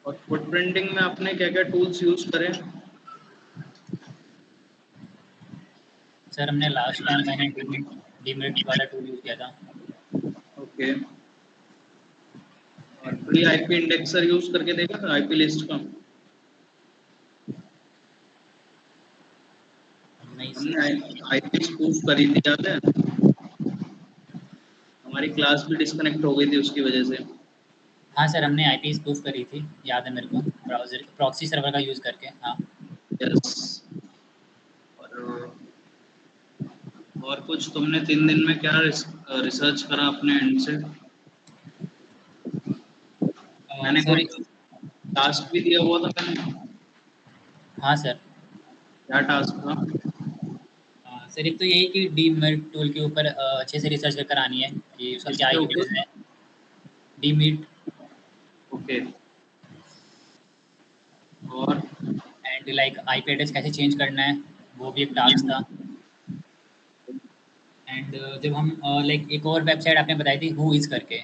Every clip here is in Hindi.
और फुटप्रिंटिंग में आपने क्या क्या टूल्स यूज करें? सर हमने लास्ट टाइम मैंने डीमिट वाला टूल यूज़ किया था। ओके। और फ्री आईपी इंडेक्सर यूज करके देखा था आईपी लिस्ट का? नहीं हमने सर। आईपी स्पूफ करी थी, याद है? हमारी क्लास भी डिस्कनेक्ट हो गई थी उसकी वजह से। हाँ सर, हमने आईपी स्पूफ करी थी, याद है मेरे को, ब्राउज़र प्रॉक्सी सर्वर का यूज़ करके। हाँ यस। और कुछ तुमने 3 दिन में क्या रिसर्च करा अपने एंड से? मैंने सर। कोई टास्क भी दिया हुआ था मैंने। हाँ सर। क्या टास्क था? सर एक तो यही कि डीमिट टूल के ऊपर अच्छे से रिसर्च कर आनी है कि उसका क्या किसके यूज़ ऊपर? है। डीमिट। ओके। और एंड लाइक आईपी एड्रेस कैसे चेंज करना है, वो भी एक टास्क था। एंड जब हम लाइक एक और वेबसाइट आपने बताई थी हु इज़ करके,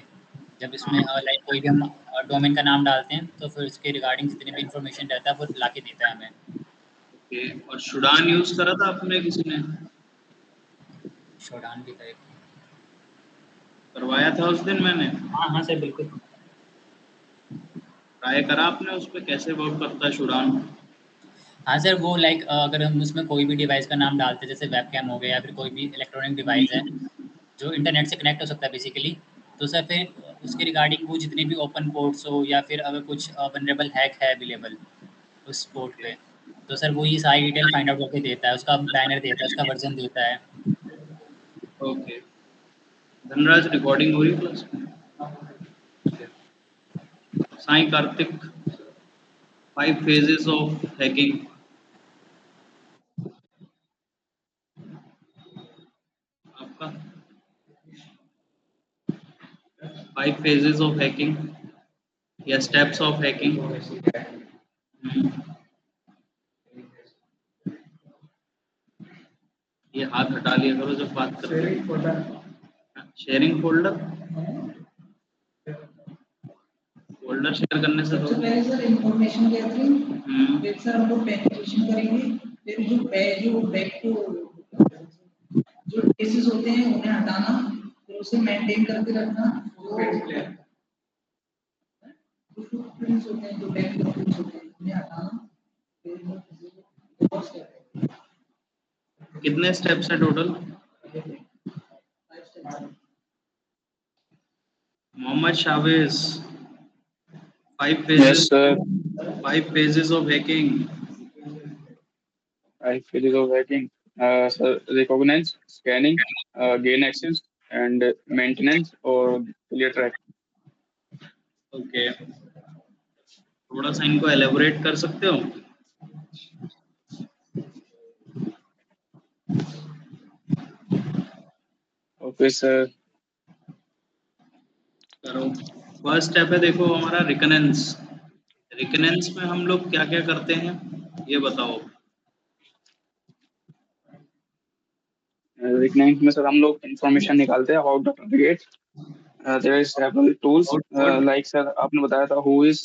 जब इसमें हाँ, लाइक कोई भी हम डोमेन का नाम डालते हैं तो फिर उसके रिगार्डिंग जितने भी इंफॉर्मेशन रहता है वो ला के देता है हमें। ओके। और शुडान यूज करा था आपने किसी ने? शोडान भी था एक। करवाया था उस दिन मैंने। हाँ हाँ सर बिल्कुल। ट्राई करा आपने उस पे कैसे वर्क करता है शुडान? हाँ सर, वो लाइक अगर हम उसमें कोई भी डिवाइस का नाम डालते हैं, जैसे वेबकैम हो गया या फिर कोई भी इलेक्ट्रॉनिक डिवाइस है जो इंटरनेट से कनेक्ट हो सकता है बेसिकली, तो सर फिर उसके रिगार्डिंग वो जितने भी ओपन पोर्ट्स हो या फिर अगर कुछ वनरेबल हैक है अवेलेबल उस पोर्ट पे, तो सर वो ये सारी डिटेल फाइंड आउट करके देता है, उसका बैनर देता है, उसका वर्जन देता है। ओके। धनराज, रिकॉर्डिंग हो रही है क्लास में? Sai Kartik, 5 phases of hacking. आपका 5 phases ऑफ हैकिंग या स्टेप्स ऑफ हैकिंग। ये हाथ हटा लिया करो जब बात करते हो। Sharing folder. फोल्डर शेयर करने से सबसे पहले सर इंफॉर्मेशन गैदरिंग, हम्म, फिर सर हम लोग पेनिट्रेशन करेंगे, फिर जो बैक टू जो केसेस होते हैं उन्हें हटाना, फिर उसे मेंटेन करके रखना, जो फुटप्रिंट्स होते हैं, जो बैक फुटप्रिंट्स होते हैं उन्हें हटाना, फिर वो स्टेप कितने स्टेप्स है total? Mohammad Shavez, 5 Yes, phases, sir. 5 phases of hacking. I feel of hacking. So recognize, scanning, gain access, and maintenance or clear track. Okay. थोड़ा सा इनको एलेबोरेट कर सकते हो? Okay, sir. करो। फर्स्ट स्टेप है, देखो हमारा रिकनेंस। रिकनेंस में हम लोग क्या क्या करते हैं ये बताओ। Recognize में सर हम लोग information निकालते हैं how to navigate. There is several tools out. like sir आपने बताया था who is.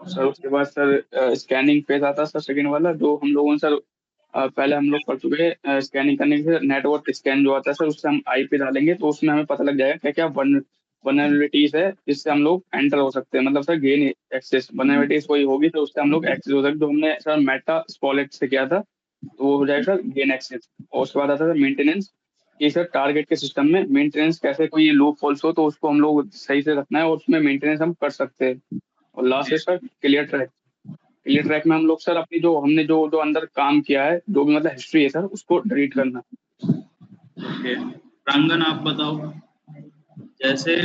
सर उसके बाद सर स्कैनिंग पेज आता है सर सेकंड वाला, जो हम लोगों ने सर पहले हम लोग कर चुके हैं स्कैनिंग करने के नेटवर्क स्कैन जो आता है सर, उससे हम आईपी डालेंगे तो उसमें हमें पता लग जाएगा क्या क्या वनरेबिलिटीज है जिससे हम लोग एंटर हो सकते हैं, मतलब सर गेन एक्सेस वनरेबिलिटीज कोई होगी तो उससे हम लोग एक्सेस हो सकते, जो हमने सर मेटा स्पॉलेट से किया था तो वो हो जाएगा सर गेन एक्सेस। और उसके बाद आता है मेंटेनेंस, कि सर टारगेट के सिस्टम में मेंटेनेंस कैसे कोई लूप फॉल्स हो तो उसको हम लोग सही से रखना है और उसमें मेंटेनेंस हम कर सकते हैं। और लास्ट है sir clear track. Clear track में हम लोग सर अपनी जो हमने जो जो अंदर काम किया है जो भी मतलब हिस्ट्री है सर उसको डिलीट करना। ओके। प्रांगण आप बताओ। जैसे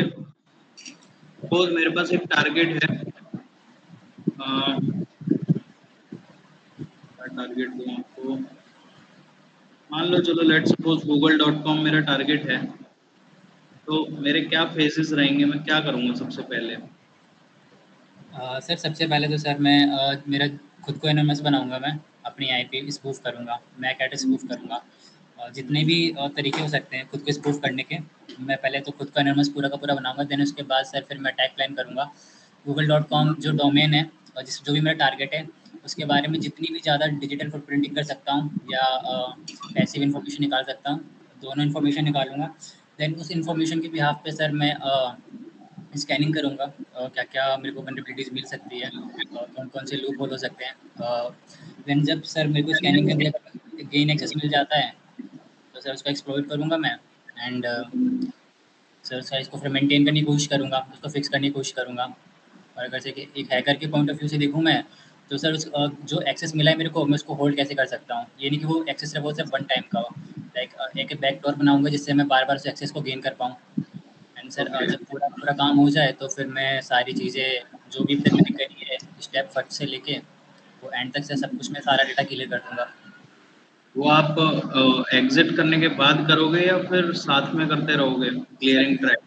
सपोज मेरे पास एक टारगेट है, क्या टारगेट दूं आपको? मान लो, चलो लेट्स सपोज google.com मेरा टारगेट है, तो मेरे क्या फेजेस रहेंगे, मैं क्या करूंगा सबसे पहले? सर सबसे पहले तो सर मैं मेरा खुद को एनोनिमस बनाऊंगा, मैं अपनी आईपी स्पूफ करूंगा, मैक एड्रेस स्पूफ करूंगा, जितने भी तरीके हो सकते हैं खुद को स्पूफ करने के मैं पहले तो खुद का एनोनिमस पूरा का पूरा बनाऊंगा, देन उसके बाद सर फिर मैं टैग प्लान करूंगा। google.com जो डोमेन है और जो भी मेरा टारगेट है, उसके बारे में जितनी भी ज़्यादा डिजिटल फुटप्रिंटिंग कर सकता हूँ या पैसिव इन्फॉर्मेशन निकाल सकता हूँ, दोनों इन्फॉर्मेशन निकालूंगा। देन उस इन्फॉर्मेशन के बिहाफ पे सर मैं स्कैनिंग करूँगा, क्या क्या मेरे को वल्नरेबिलिटीज़ मिल सकती है, कौन कौन से लूप होल हो सकते हैं। देन जब सर मेरे को स्कैनिंग करने के बाद गेन एक्सेस मिल जाता है, तो सर उसको एक्सप्लॉइट करूँगा मैं। एंड सर सर इसको फिर मेंटेन करने की कोशिश करूँगा, उसको फिक्स करने की कोशिश करूँगा। और अगर से एक हैकर के पॉइंट ऑफ व्यू से देखूँ मैं, तो सर उस जो एक्सेस मिला है मेरे को, मैं उसको होल्ड कैसे कर सकता हूँ। ये नहीं कि वो एक्सेस है वो सिर्फ वन टाइम का हो, लाइक एक बैक डोर बनाऊँगा जिससे मैं बार बार उस एक्सेस को गेन कर पाऊँ। And sir okay. जब पूरा पूरा काम हो जाए तो फिर मैं सारी चीज़ें जो भी अभी तक मैंने करी है स्टेप फर्स्ट से लेके वो एंड तक से सब कुछ मैं सारा डेटा क्लियर कर दूँगा। वो आप एग्जिट करने के बाद करोगे या फिर साथ में करते रहोगे सर क्लियरिंग ट्रैक?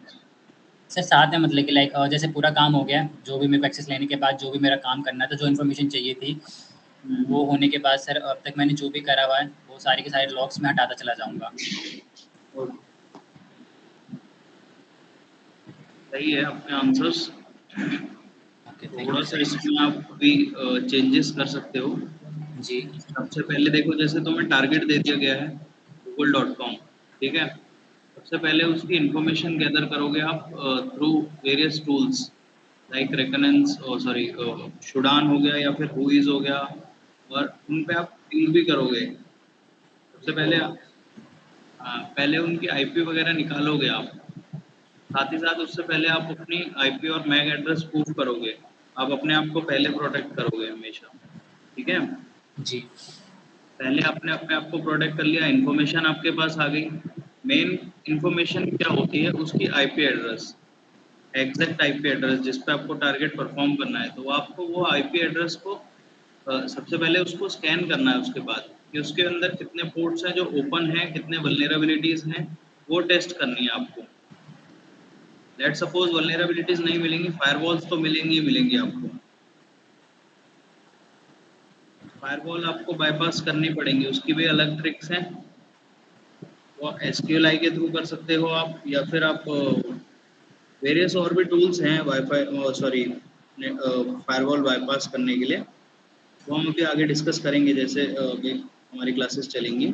सर साथ में मतलब कि लाइक जैसे पूरा काम हो गया, जो भी मेरे को एक्सेस लेने के बाद जो भी मेरा काम करना था, जो इन्फॉर्मेशन चाहिए थी, वो होने के बाद सर अब तक मैंने जो भी करा हुआ है वो सारे के सारे लॉग्स में हटाता चला जाऊँगा। सही है अपने आंसर्स। ओके, थैंक थोड़ा यू सा सर। इसमें आप भी चेंजेस कर सकते हो। जी सबसे पहले देखो, जैसे तुम्हें टारगेट दे दिया गया है google.com, ठीक है। सबसे पहले उसकी इंफॉर्मेशन गैदर करोगे आप through various tools like reconnaissance, sorry शुडान हो गया या फिर हुईज हो गया, और उन पे आप क्लिक भी करोगे। सबसे पहले पहले उनकी आईपी वगैरह निकालोगे आप। साथ ही साथ उससे पहले आप अपनी आईपी और मैक एड्रेस प्रूफ करोगे। आप अपने आप को पहले प्रोटेक्ट करोगे हमेशा, ठीक है। जी पहले आपने अपने आप को प्रोटेक्ट कर लिया, इन्फॉर्मेशन आपके पास आ गई। मेन इन्फॉर्मेशन क्या होती है, उसकी IP address, exact IP address जिस पे आपको टारगेट परफॉर्म करना है। तो आपको वो आईपी एड्रेस को सबसे पहले उसको स्कैन करना है, उसके बाद कि उसके अंदर कितने पोर्ट्स हैं जो ओपन हैं, कितने वल्नरेबिलिटीज हैं, वो टेस्ट करनी है आपको। लेट सपोज वल्नरेबिलिटीज नहीं मिलेंगी, फायरवॉल्स तो मिलेंगी ही मिलेंगी आपको। फायरवॉल आपको बाईपास करनी पड़ेंगी, उसकी भी अलग ट्रिक्स हैं। वो SQLi के थ्रू कर सकते हो आप, या फिर आप वेरियस और भी टूल्स हैं वाईफाई, सॉरी फायरवॉल बाईपास करने के लिए। वो हम अभी आगे डिस्कस करेंगे, जैसे अभी हमारी क्लासेस चलेंगी,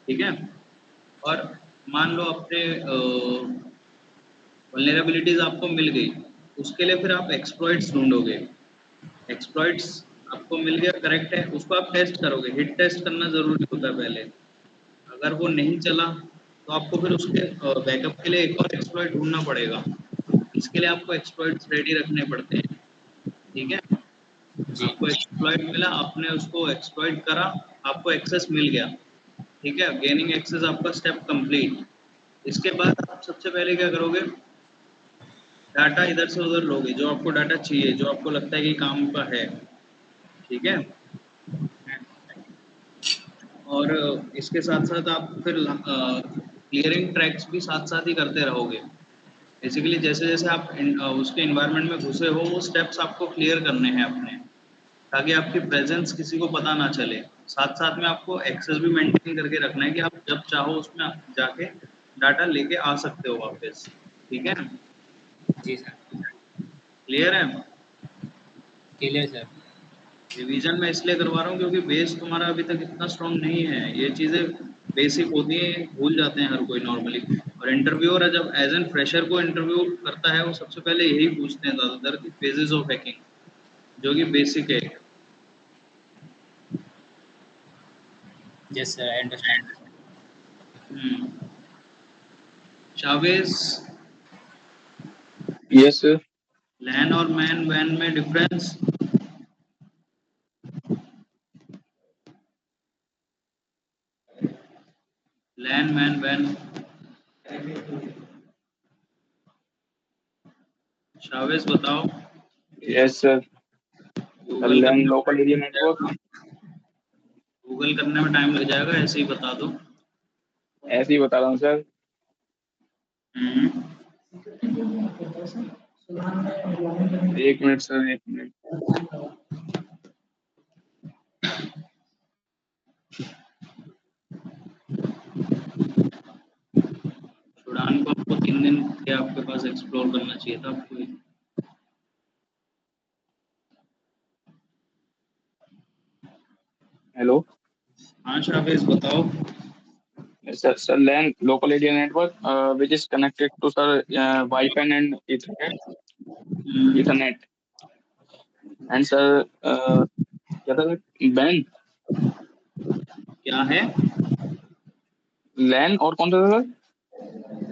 ठीक है। और मान लो अपने वल्नरेबिलिटीज आपको मिल गई, उसके लिए फिर आप एक्सप्लॉइट्स ढूंढोगे। एक्सप्लॉइट्स आपको मिल गया, करेक्ट है, उसको आप टेस्ट करोगे। हिट टेस्ट करना ज़रूरी होता है पहले। अगर वो नहीं चला तो आपको फिर उसके बैकअप के लिए एक और एक्सप्लॉइट ढूंढना पड़ेगा। इसके लिए आपको एक्सप्लॉइट्स रेडी रखने पड़ते हैं, ठीक है। जी आपको एक्सप्लॉइट मिला, आपने उसको एक्सप्लॉइट करा, आपको एक्सेस मिल गया, ठीक है। गेनिंग एक्सेस आपका स्टेप कंप्लीट। इसके बाद आप सबसे पहले क्या करोगे, डाटा इधर से उधर लोगे, जो आपको डाटा चाहिए, जो आपको लगता है कि काम का है, ठीक है। और इसके साथ साथ आप फिर क्लियरिंग ट्रैक्स भी साथ साथ ही करते रहोगे। बेसिकली जैसे जैसे आप उसके इन्वायरमेंट में घुसे हो, वो स्टेप्स आपको क्लियर करने हैं अपने, ताकि आपकी प्रेजेंस किसी को पता ना चले। साथ साथ में आपको एक्सेस भी मेंटेन करके रखना है कि आप जब चाहो उसमें जाके डाटा लेके आ सकते हो वापस, ठीक है। जी सर, क्लियर है? Clear sir. रिवीजन मैं इसलिए करवा रहा हूँ क्योंकि बेस तुम्हारा अभी तक इतना स्ट्रांग नहीं है। ये चीज़ें बेसिक होती हैं, भूल जाते हैं हर कोई नॉर्मली। और इंटरव्यूअर जब एज एन फ्रेशर को इंटरव्यू करता है, वो सबसे पहले यही पूछते हैं ज़्यादातर कि फेजेस ऑफ हैकिंग, जो कि बेसिक है। Yes sir, I understand. Shavez, yes sir. LAN और मैन वैन में डिफरेंस? लैन मैन वैन, शावेज बताओ। Yes sir. गूगल लैन करने में लोकल एरिया टाइम लग नेटवर्क। जाएगा, गूगल करने में टाइम लग जाएगा, ऐसे ही बता दो। ऐसे ही बता रहा हूँ सर। हम्म, एक मिनट सर, एक मिनट। छुड़ान प्लान को आपको 3 दिन के आपके पास एक्सप्लोर करना चाहिए था आपको। हेलो हाँ शावेज बताओ। Sir LAN local area network which is connected to sir Wi-Fi and Ethernet and sir क्या था WAN क्या है? LAN और कौन सा था सर?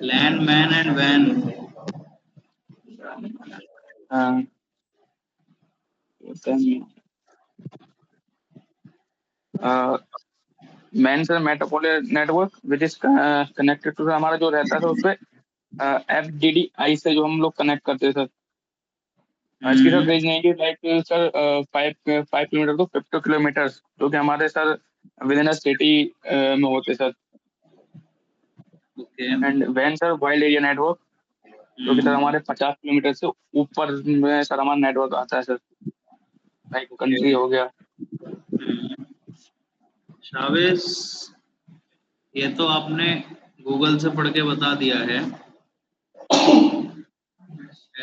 लैन मैन एंड वैन। MAN sir metropolitan network which is connected to हमारा जो रहता है उसपे FDDI से जो हम लोग कनेक्ट करते हैं सर। इसकी सर रेंज नहीं है like sir 5 kilometre to 50 kilometre जो कि हमारे sir within a city में होते सर। ओके। एंड वैन सर वाइल्ड एरिया नेटवर्क जो कि सर हमारे 50 किलोमीटर से ऊपर में सर हमारा नेटवर्क आता है सर, लाइक कंट्री हो गया। शावेज ये तो आपने गूगल से पढ़ के बता दिया है,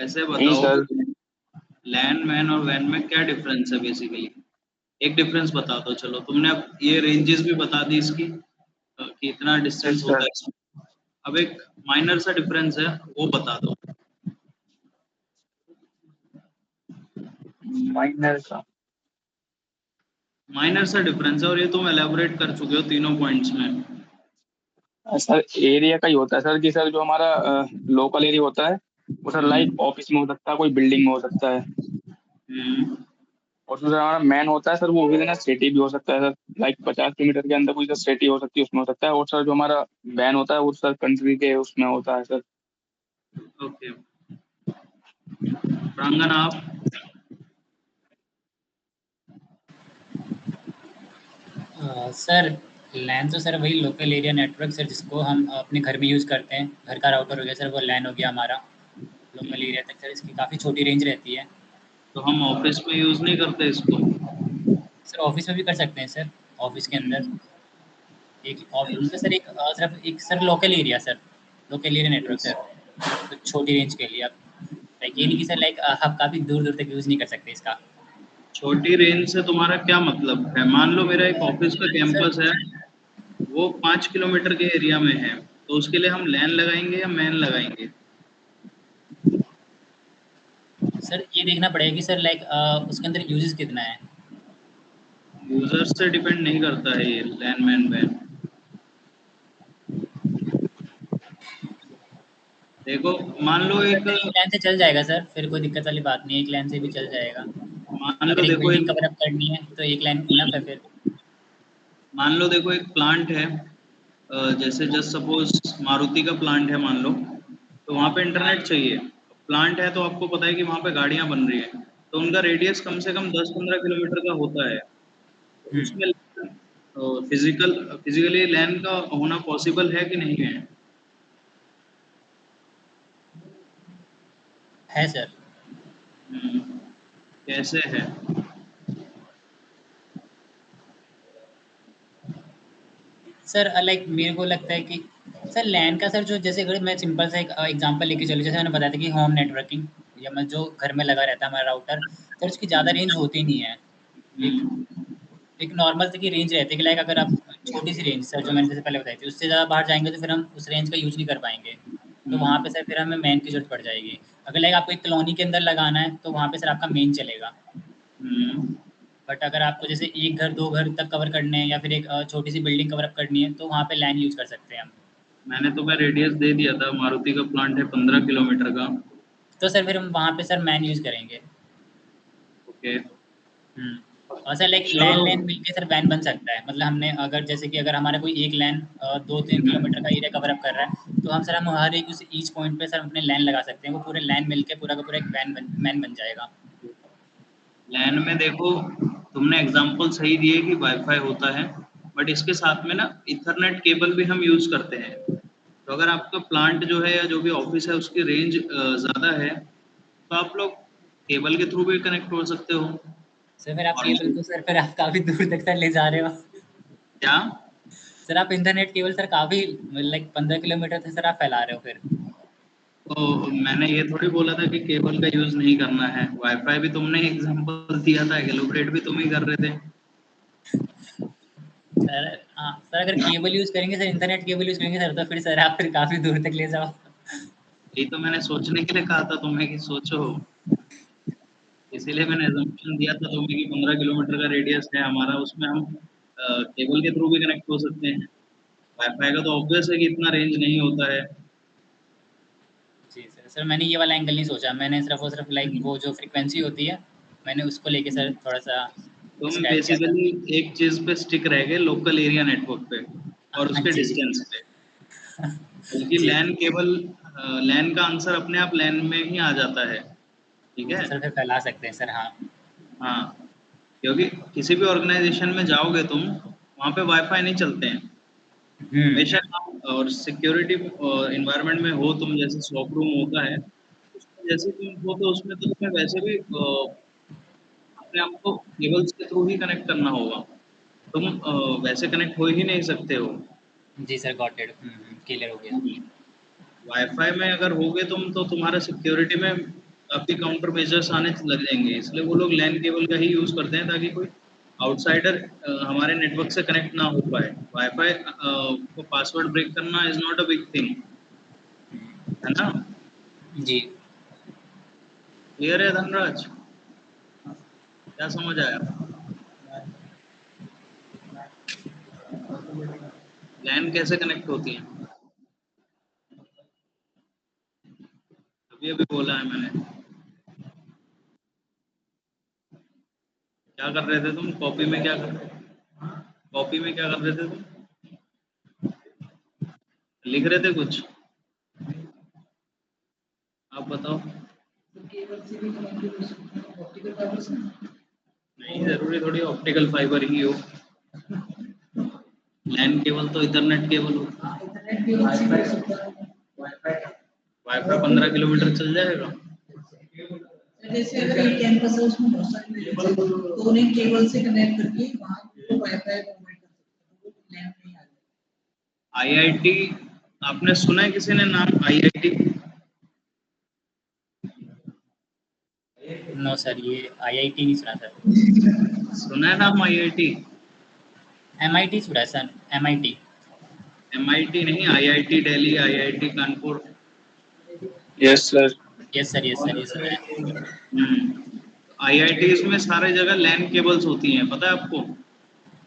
ऐसे नहीं बताओ सर लैन मैन और वैन में क्या डिफरेंस है बेसिकली। एक डिफरेंस बता दो। चलो तुमने अब ये रेंजेस भी बता दी इसकी कि इतना डिस्टेंस होता है इसमें। अब एक माइनर सा डिफरेंस है वो बता दो। माइनर सा डिफरेंस है और ये तुम एलैबोरेट कर चुके हो तीनों पॉइंट्स में। सर एरिया का ही होता है सर कि सर जो हमारा लोकल एरिया होता है वो सर लाइक ऑफिस में हो सकता है, कोई बिल्डिंग में हो सकता है। और जो सर हमारा मैन होता है सर वो विद इन सिटी भी हो सकता है सर, लाइक 50 किलोमीटर के अंदर कोई सर सिटी हो सकती है उसमें हो सकता है। और सर जो हमारा वैन होता है वो सर कंट्री के उसमें होता है सर। ओके प्रांगण आप। सर लैन तो सर वही लोकल एरिया नेटवर्क सर जिसको हम अपने घर में यूज़ करते हैं। घर का राउटर हो गया सर, वो लैन हो गया हमारा। लोकल एरिया तक सर इसकी काफ़ी छोटी रेंज रहती है। तो हम ऑफिस में यूज नहीं करते इसको? सर ऑफिस में भी कर सकते हैं सर। ऑफिस के अंदर एक मतलब सर एक सिर्फ एक sir local area sir, local area network sir, तो छोटी रेंज के लिए आप लाइक ये नहीं कि सर लाइक आप काफ़ी दूर दूर तक यूज़ नहीं कर सकते इसका। छोटी रेंज से तुम्हारा क्या मतलब है? मान लो मेरा एक ऑफिस का सर कैंपस है, वो 5 किलोमीटर के एरिया में है, तो उसके लिए हम लैन लगाएंगे या मैन लगाएंगे? सर ये देखना पड़ेगा कि सर लाइक उसके अंदर यूजेस कितना है। यूजर से डिपेंड नहीं करता है ये लैन मैन वैन। देखो मान लो सर एक फिर एक लाइन से चल जाएगा सर, फिर कोई दिक्कत वाली बात नहीं है, एक लाइन से भी चल जाएगा। मान लो अगर एक देखो बिल्डिंग एक कवर अप करनी है तो एक लाइन इनफ है फिर। मान लो देखो एक प्लांट है, जैसे जस्ट सपोज मारुति का प्लांट है मान लो, तो वहाँ पे इंटरनेट चाहिए। प्लांट है तो आपको पता है कि वहाँ पे गाड़ियाँ बन रही हैं, तो उनका रेडियस कम से कम 10-15 किलोमीटर का होता है। तो हुँ, उसमें फिजिकली लैन का होना पॉसिबल है कि नहीं है? है सर। हम्म, कैसे है? सर लाइक मेरे को लगता है कि सर लैन का सर जो जैसे अगर मैं सिंपल सा एक एग्जांपल लेके चलूँ, जैसे मैंने बताया था कि होम नेटवर्किंग या मैं जो घर में लगा रहता है हमारा राउटर, सर उसकी ज़्यादा रेंज होती नहीं है। एक हम्म, एक नॉर्मल सी की रेंज रहती है कि लाइक अगर आप छोटी-सी रेंज सर जो मैंने जैसे पहले बताई थी, उससे ज़्यादा बाहर जाएँगे तो फिर हम उस रेंज का यूज़ नहीं कर पाएँगे। तो वहाँ पे हम्म, सर फिर हमें मैन की ज़रूरत पड़ जाएगी। अगर लाइक आपको एक कॉलोनी के अंदर लगाना है तो वहाँ पे सर आपका मेन चलेगा। हम्म। बट अगर आपको जैसे 1 घर 2 घर तक कवर करने हैं या फिर एक छोटी-सी बिल्डिंग कवर अप करनी है तो वहाँ पे लैन यूज़ कर सकते हैं हम। मैंने तुम्हें रेडियस दे दिया था, मारुति का प्लांट है 15 किलोमीटर का। तो सर फिर हम वहाँ पे सर मैन यूज़ करेंगे। ओके हुँ। और सर लाइक चलो। लैन मिलके सर वैन बन सकता है। मतलब हमने अगर जैसे कि अगर हमारा कोई एक लैन 2-3 किलोमीटर का एरिया कवर अप कर रहा है, तो हम हर एक उस ईच पॉइंट पे सर अपने लैन लगा सकते हैं। वो पूरे लैन मिलके पूरा का पूरा एक वैन बन जाएगा। लैन में देखो, तुमने एग्जांपल सही दिए कि वाईफाई होता है, बट इसके साथ में ना इथरनेट केबल भी हम यूज़ करते हैं। तो अगर आपका प्लांट जो है या जो भी ऑफिस है उसकी रेंज ज़्यादा है, तो आप लोग केबल के थ्रू भी कनेक्ट हो सकते हो। सर फिर आप और केबल को सर फिर आप काफ़ी दूर तक सर ले जा रहे हो। क्या? सर आप इंटरनेट केबल सर काफी लाइक 15 किलोमीटर से सर आप फैला रहे हो फिर। तो मैंने ये थोड़ी बोला था कि केबल का यूज नहीं करना है, वाईफाई भी तुमने एग्जांपल दिया था, एलोबरेट भी तुम ही कर रहे थे। सर हाँ सर, अगर केबल यूज करेंगे सर, इंटरनेट केबल यूज करेंगे सर, तो फिर सर आप फिर काफी दूर तक ले जाओ। यही तो मैंने सोचने के लिए कहा था तुम्हें कि सोचो, इसीलिए मैंने assumption दिया था तुम्हें कि 15 किलोमीटर का रेडियस है हमारा, उसमें हम केबल के थ्रू भी कनेक्ट हो सकते हैं। वाईफाई का तो ऑब्वियस है कि इतना रेंज नहीं होता है। जी सर, सर मैंने ये वाला एंगल नहीं सोचा, मैंने सिर्फ और सिर्फ लाइक वो जो फ्रीक्वेंसी होती है, मैंने उसको लेके सर थोड़ा सा तुम स्क्रैच किया था। बेसिकली एक चीज पे स्टिक रह गए, लोकल एरिया नेटवर्क पे और हाँ उसके जी डिस्टेंस पे। बल्कि जी लैन केबल, लैन का आंसर अपने आप लैन में ही आ जाता है। ठीक जी है। सर, फिर फैला सकते हैं सर। हाँ हाँ, क्योंकि किसी भी ऑर्गेनाइजेशन में जाओगे तुम, वहाँ पे वाईफाई नहीं चलते हैं। हम्म। बेशक आप और सिक्योरिटी इन्वायरमेंट में हो तुम, जैसे स्टॉक रूम होता है, उसमें जैसे तुम हो तो उसमें तो तुम्हें वैसे भी अपने आप को केबल्स के थ्रू ही कनेक्ट करना होगा। तुम वैसे कनेक्ट हो ही नहीं सकते हो। जी सर, गॉट इट। क्लियर हो गया। वाईफाई में अगर होगे तुम तो तुम्हारा सिक्योरिटी में काफी काउंटर मेजर्स आने लग जाएंगे, इसलिए वो लोग लैन केबल का ही यूज करते हैं ताकि कोई आउटसाइडर हमारे नेटवर्क से कनेक्ट ना हो पाए। वाईफाई को पासवर्ड ब्रेक करना is not a big thing, है ना? जी क्लियर है धनराज? क्या समझ आया? लैन कैसे कनेक्ट होती है? अभी अभी बोला है मैंने। क्या कर रहे थे तुम? कॉपी में क्या कर रहे थे? कॉपी में क्या कर रहे थे तुम? लिख रहे थे कुछ? आप बताओ। केबल से भी कनेक्ट हो सकते हैं ऑप्टिकल फाइबर से। नहीं जरूरी थोड़ी ऑप्टिकल फाइबर ही हो, लैन केबल तो इथरनेट केबल होता है। इंटरनेट केबल से भी हो सकता है। वाईफाई 15 किलोमीटर चल जाएगा। जैसे अगर एक कैंपस है उसमें बहुत सारे बिल्डिंग्स हैं, तो उन्हें केबल से कनेक्ट करके वहाँ को वाईफाई प्रोवाइड कर सकते हैं, तो लैब नहीं आ जाए। आईआईटी, आपने सुना है किसी ने नाम आईआईटी? नो सर, ये आईआईटी नहीं सुना सर। सुना है नाम आईआईटी? एमआईटी सुना है सर, एमआईटी। एमआईटी नहीं, IIT Delhi, IIT Kanpur. Yes sir. Yes sir, yes sir, ये सुना है। आईआईटीज में सारे जगह लैन केबल्स होती हैं, पता है आपको?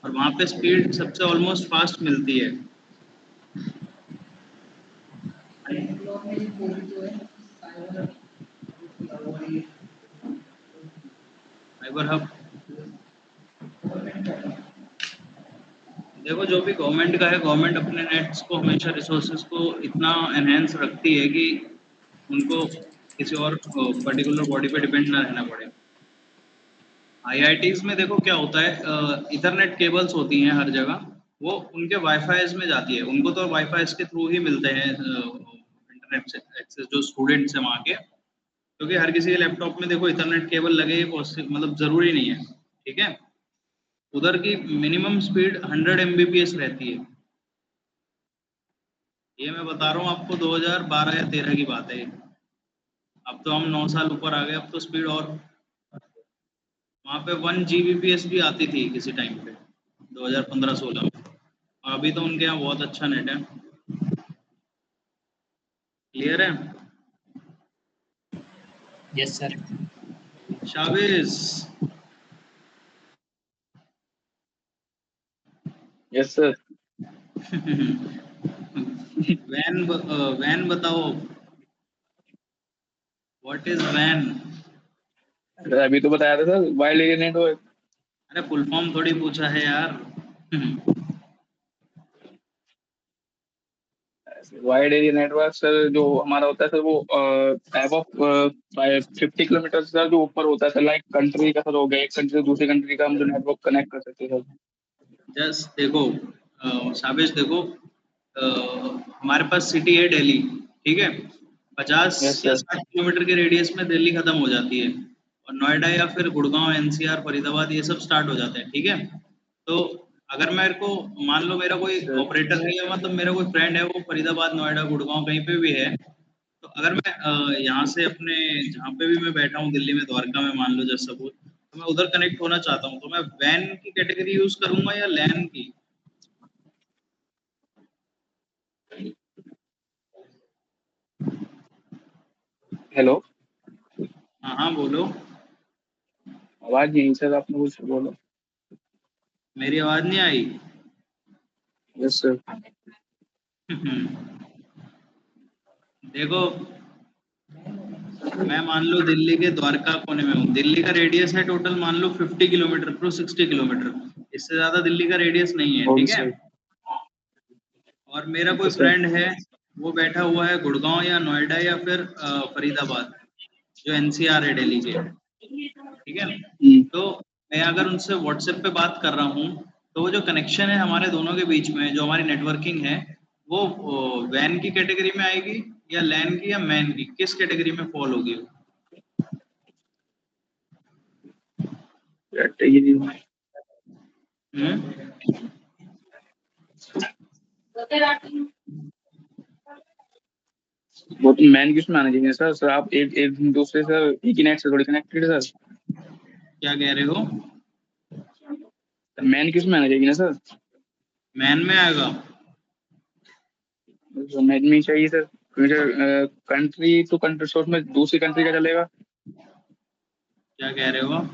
और वहाँ पे स्पीड सबसे ऑलमोस्ट फास्ट मिलती है। बैंगलोर में एक कोविड जो है साइबर फाइबर हब, गवर्नमेंट का है। देखो जो भी गवर्नमेंट का है, गवर्नमेंट अपने नेट्स को हमेशा रिसोर्सेज को इतना एनहेंस रखती है कि उनको किसी और पर्टिकुलर बॉडी पे डिपेंड ना रहना पड़े। आईआईटीज में देखो क्या होता है, इथरनेट केबल्स होती हैं हर जगह, वो उनके वाईफाई में जाती है, उनको तो वाईफाई के थ्रू ही मिलते हैं इंटरनेट से एक्सेस, जो स्टूडेंट्स हैं वहाँ के। क्योंकि हर किसी के लैपटॉप में देखो इथरनेट केबल लगे ही मतलब जरूरी नहीं है। ठीक है। उधर की मिनिमम स्पीड 100 Mbps रहती है। ये मैं बता रहा हूँ आपको, 2012 या 13 की बात है ये। अब तो हम 9 साल ऊपर आ गए, अब तो स्पीड और वहाँ पे 1 Gbps भी आती थी किसी टाइम पे, 2015-16 में। और अभी तो उनके यहाँ बहुत अच्छा नेट है। क्लियर है? Yes sir. Shabiz, yes sir. वैन बताओ, व्हाट इज वैन? अभी तो बताया था सर, वाइड एरिया नेटवर्क। अरे फुल फॉर्म थोड़ी पूछा है यार। वाइड एरिया नेटवर्क सर जो हमारा होता है सर, वो टाइप ऑफ 50 किलोमीटर सर जो ऊपर होता है सर, लाइक कंट्री का सर हो गया, एक कंट्री से दूसरी कंट्री का हम जो नेटवर्क कनेक्ट कर सकते हैं सर। जस्ट देखो शाबिश, देखो हमारे पास सिटी है दिल्ली, ठीक है? 50 यस या सर। 60 किलोमीटर के रेडियस में दिल्ली खत्म हो जाती है, और नोएडा या फिर गुड़गांव, एनसीआर, फरीदाबाद, ये सब स्टार्ट हो जाते हैं। ठीक है। तो अगर मेरे को मान लो मेरा कोई सर ऑपरेटर है या मतलब मेरा कोई फ्रेंड है वो फरीदाबाद, नोएडा, गुड़गांव कहीं पे भी है, तो अगर मैं यहाँ से अपने जहाँ पे भी मैं बैठा हूँ दिल्ली में, द्वारका में मान लो जस्ट सपोज, तो मैं उधर कनेक्ट होना चाहता हूँ, तो मैं वैन की कैटेगरी यूज करूंगा या लैन की? हेलो, हाँ हाँ बोलो। आवाज नहीं सर, आपने कुछ बोलो। मेरी आवाज नहीं आई? Yes sir. देखो, मैं मान लो दिल्ली के द्वारका कोने में हूँ, दिल्ली का रेडियस है टोटल मान लो 50 किलोमीटर टू 60 किलोमीटर, इससे ज्यादा दिल्ली का रेडियस नहीं है, बहुत ठीक है। सही। और मेरा कोई यस सर। फ्रेंड है, वो बैठा हुआ है गुड़गांव या नोएडा या फिर फरीदाबाद, जो एनसीआर है दिल्ली के, ठीक है। तो मैं अगर उनसे व्हाट्सएप पे बात कर रहा हूँ, तो वो जो कनेक्शन है हमारे दोनों के बीच में, जो हमारी नेटवर्किंग है, वो वैन की कैटेगरी में आएगी या लैन की या मैन की, किस कैटेगरी में फॉल होगी वो? कैटेगरी हम्म? वो तो मैन किस में आना चाहिए सर। सर आप एक एक दूसरे से एक ही नेट से थोड़ी कनेक्टेड है सर। क्या कह रहे हो? मैन किस में आना चाहिए ना सर। मैन में आएगा। मैन में ही चाहिए सर, क्योंकि कंट्री टू कंट्री सोर्स में दूसरी कंट्री का चलेगा। क्या कह रहे हो?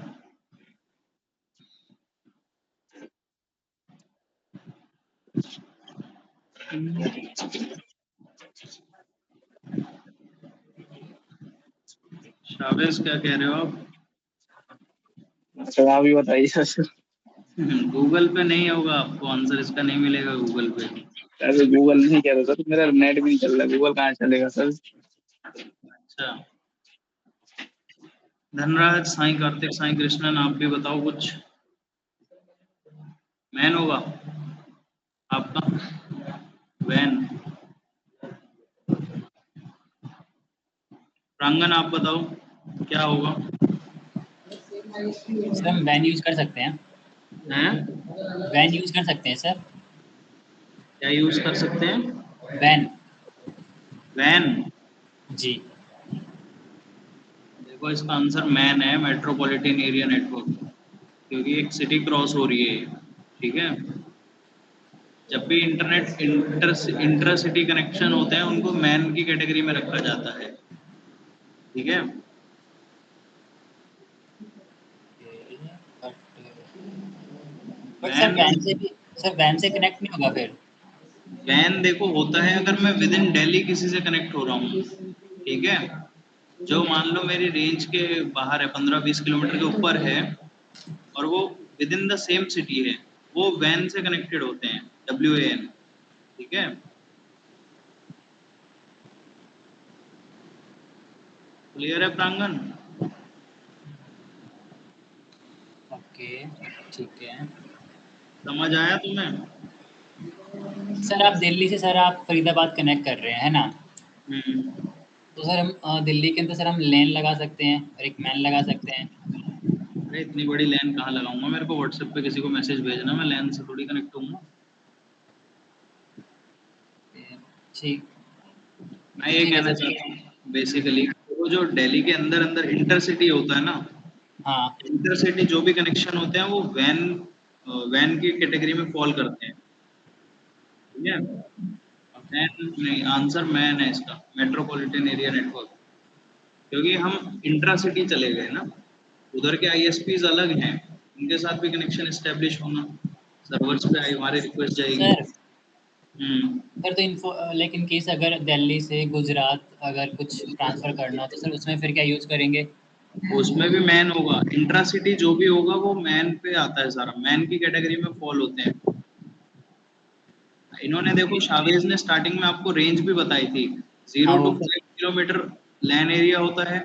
शावेज क्या कह रहे हो आप? सर आप ही बताइए सर। गूगल पे नहीं होगा, आपको आंसर इसका नहीं मिलेगा गूगल पे। सर गूगल नहीं कह रहा सर, मेरा नेट भी नहीं चल रहा, गूगल कहाँ चलेगा सर। अच्छा, धनराज, साईं कार्तिक, साईं कृष्णन, आप भी बताओ कुछ। मैन होगा आपका? वैन? प्रांगण आप बताओ क्या होगा? सर हम वैन यूज कर सकते हैं, हैं? वैन यूज कर सकते हैं सर। क्या यूज कर सकते हैं? वैन। वैन? जी। देखो इसका आंसर मैन है, मेट्रोपॉलिटन एरिया नेटवर्क, क्योंकि एक सिटी क्रॉस हो रही है, ठीक है। जब भी इंटरनेट इंटर सिटी कनेक्शन होते हैं उनको मैन की कैटेगरी में रखा जाता है, ठीक है। बट सर वैन, वैन से भी, सर वैन से कनेक्ट नहीं होगा फिर? वैन देखो होता है अगर मैं विद इन दिल्ली किसी से कनेक्ट हो रहा हूँ, ठीक है, जो मान लो मेरी रेंज के बाहर है, 15-20 किलोमीटर के ऊपर है, और वो with in the same city है, वो वैन से कनेक्टेड होते हैं, WAN, ठीक है। क्लियर है प्रांगण? ओके, ठीक है। समझ आया तुम्हें? सर आप दिल्ली से सर आप फरीदाबाद कनेक्ट कर रहे हैं, है ना? हम्म। तो सर हम दिल्ली के अंदर सर हम लेन लगा सकते हैं और एक मैन लगा सकते हैं। अरे इतनी बड़ी लैन कहाँ लगाऊंगा, मेरे को व्हाट्सएप पे किसी को मैसेज भेजना, मैं लैन से थोड़ी कनेक्ट होऊंगा। ठीक, मैं ये ठीक है कहना सर। चाहता हूँ बेसिकली, वो जो दिल्ली के अंदर अंदर इंटरसिटी होता है ना, हाँ। इंटरसिटी जो भी कनेक्शन होते हैं वो वैन वैन की कैटेगरी में फॉल करते हैं, ठीक है। मैन नहीं, आंसर मैन है इसका, मेट्रोपॉलिटन एरिया नेटवर्क, क्योंकि हम इंट्रा सिटी चले गए ना, उधर के ISPs अलग हैं, उनके साथ भी कनेक्शन एस्टेब्लिश होना, सर्वर्स पे आई हमारी रिक्वेस्ट जाएगी। सर हम्म। सर तो इन्फो लाइक इन केस अगर दिल्ली से गुजरात अगर कुछ ट्रांसफ़र करना हो तो सर उसमें फिर क्या यूज़ करेंगे? उसमें भी मैन होगा, इंट्रा सिटी जो भी होगा वो मैन पे आता है, सारा मैन की कैटेगरी में फॉल होते हैं। इन्होंने देखो शावेज ने स्टार्टिंग में आपको रेंज भी बताई थी, हाँ 0 वो। to 5 किलोमीटर लैन एरिया होता है,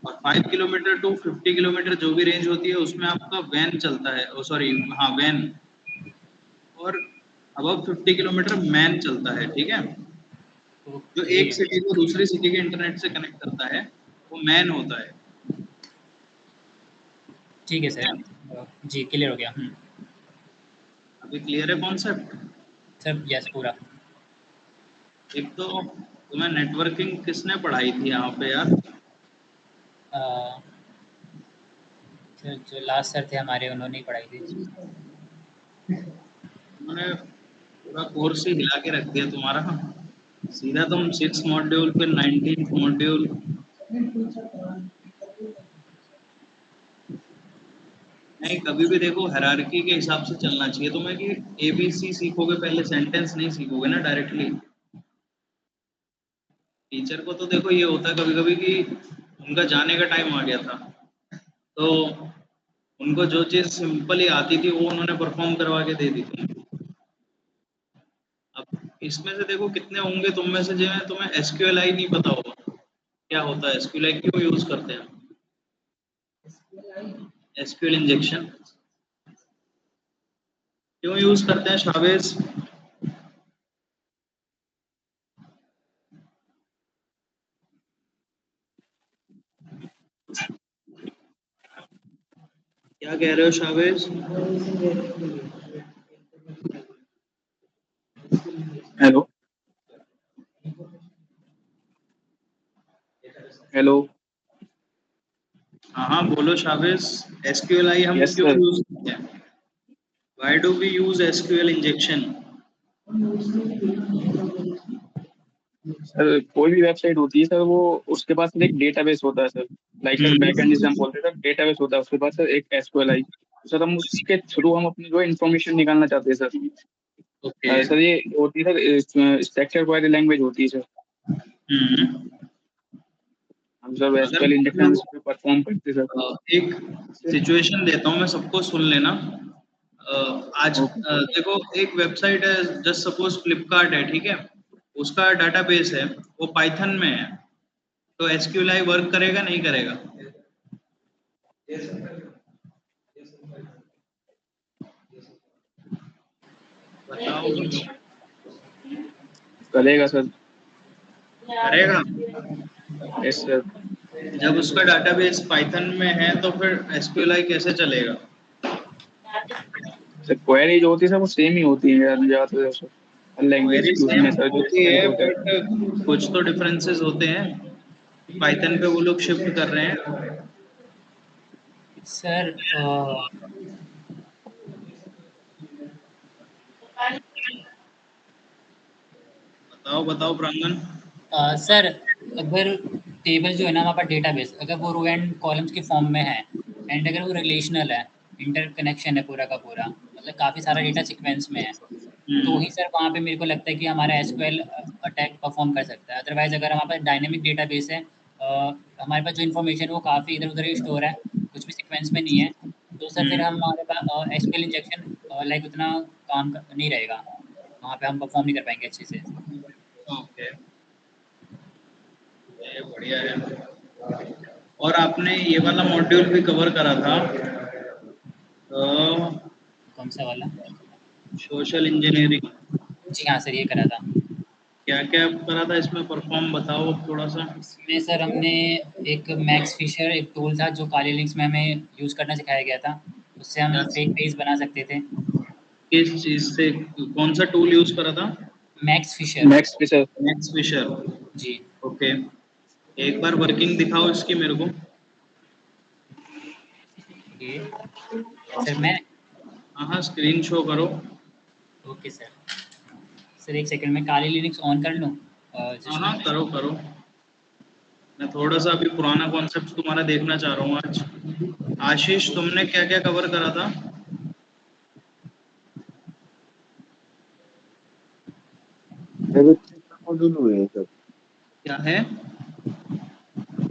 और 5 किलोमीटर टू 50 किलोमीटर जो भी रेंज होती है उसमें आपका वैन चलता है, सॉरी हाँ वैन, और अबव 50 किलोमीटर मैन चलता है, ठीक है। जो ओके। एक सिटी को दूसरी सिटी के इंटरनेट से कनेक्ट करता है वो मैन होता है, ठीक है ठीक सर। है। जी क्लियर हो गया। अभी क्लियर है कॉन्सेप्ट? सर यस पूरा। एक तो तुम्हें नेटवर्किंग किसने पढ़ाई थी यहाँ पे यार? सर जो लास्ट सर थे हमारे उन्होंने ही पढ़ाई थी। उन्होंने पूरा कोर्स ही हिला के रख दिया तुम्हारा। सीधा तुम 6 मॉड्यूल फिर 19 मॉड्यूल। नहीं, कभी भी देखो हायरार्की के हिसाब से चलना चाहिए तुम्हें कि ABC सीखोगे पहले, सेंटेंस नहीं सीखोगे ना डायरेक्टली। टीचर को तो देखो ये होता है कभी कभी कि उनका जाने का टाइम आ गया था, तो उनको जो चीज़ सिंपली आती थी वो उन्होंने परफॉर्म करवा के दे दी थी। अब इसमें से देखो कितने होंगे तुम में से जिन्हें तुम्हें SQLi नहीं पता होगा क्या होता है, SQLi क्यों यूज करते हैं, SQL इंजेक्शन क्यों यूज करते हैं शावेज? क्या कह रहे हो शावेज? Hello hello. हाँ हाँ बोलो शावेज। SQLi हम यस क्यों सर। यूज करते हैं? Why do we use SQL injection? Sir कोई भी वेबसाइट होती है सर, वो उसके पास एक डेटाबेस होता है सर। लाइक सर बैकएंड जिसे हम बोलते हैं सर, डेटाबेस होता है उसके पास सर, एक SQLi। सर हम उसके थ्रू हम अपनी जो इन्फॉर्मेशन निकालना चाहते हैं सर। ओके। सर ये होती है सर स्ट्रक्चर क्वेरी लैंग्वेज होती है सर। हम्म। हम सर अगर SQL इंजेक्शन पे परफॉर्म करते हैं सर। एक सिचुएशन देता हूँ मैं, सबको सुन लेना। आज ओके सर। देखो एक वेबसाइट है, जस्ट सपोज फ्लिपकार्ट है, ठीक है? उसका डाटाबेस है, वो पाइथन में है, तो SQLi वर्क करेगा नहीं करेगा? बताओ। करेगा सर। करेगा। Yes sir. जब उसका डाटाबेस पाइथन में है तो फिर SQLi कैसे चलेगा? सर क्वेरी जो होती है सर वो सेम ही होती है यार ज्यादातर सर, हर लैंग्वेज क्वेरी की सेम उसमें सर जो होती स्पेलिंग है होते हैं। बट कुछ तो डिफरेंसेस होते हैं। पाइथन पे वो लोग शिफ्ट कर रहे हैं। सर बताओ बताओ प्रांगन। सर अगर टेबल जो है ना हमारे पास डेटाबेस, अगर वो रो एंड कॉलम्स के फॉर्म में है एंड अगर वो रिलेशनल है, इंटरकनेक्शन है पूरा का पूरा, मतलब काफ़ी सारा डेटा सीक्वेंस में है, तो ही सर वहाँ पे मेरे को लगता है कि हमारा एसक्यूएल अटैक परफॉर्म कर सकता है। अदरवाइज अगर हमारे पास डायनेमिक डेटाबेस है, हमारे पास जो इन्फॉर्मेशन है वो काफ़ी इधर उधर ही स्टोर है, कुछ भी सीक्वेंस में नहीं है, तो सर फिर हमारे पास एसक्यूएल इंजेक्शन लाइक उतना नहीं रहेगा, वहाँ पे हम परफॉर्म नहीं कर पाएंगे अच्छे से। ओके, ये बढ़िया है। और आपने ये वाला मॉड्यूल भी कवर करा था, कौन सा वाला? Social engineering. जी हाँ सर, ये करा था। क्या क्या करा था इसमें, परफॉर्म बताओ थोड़ा सा। इसमें सर हमने एक मैक्स फिशर एक टूल था जो काली लिंक्स में हमें यूज़ करना सिखाया गया था, उससे हम क्या फेक पेज बना सकते थे। किस चीज से, कौन सा टूल यूज करा था? Max Fisher. मैक्स पे सर। Max Fisher. जी। ओके, एक बार वर्किंग दिखाओ इसकी मेरे को। ये सर मैं, हाँ हाँ, स्क्रीन शो करो। Okay sir. सर एक सेकंड में काली लिनक्स ऑन कर लूँ हाँ जस्ट। हाँ, करो करो। मैं थोड़ा सा अभी पुराना कॉन्सेप्ट तुम्हारा देखना चाह रहा हूँ आज। आशीष, तुमने क्या क्या कवर करा था? मेरे 3-4 मॉड्यूल हुए हैं सर। क्या है?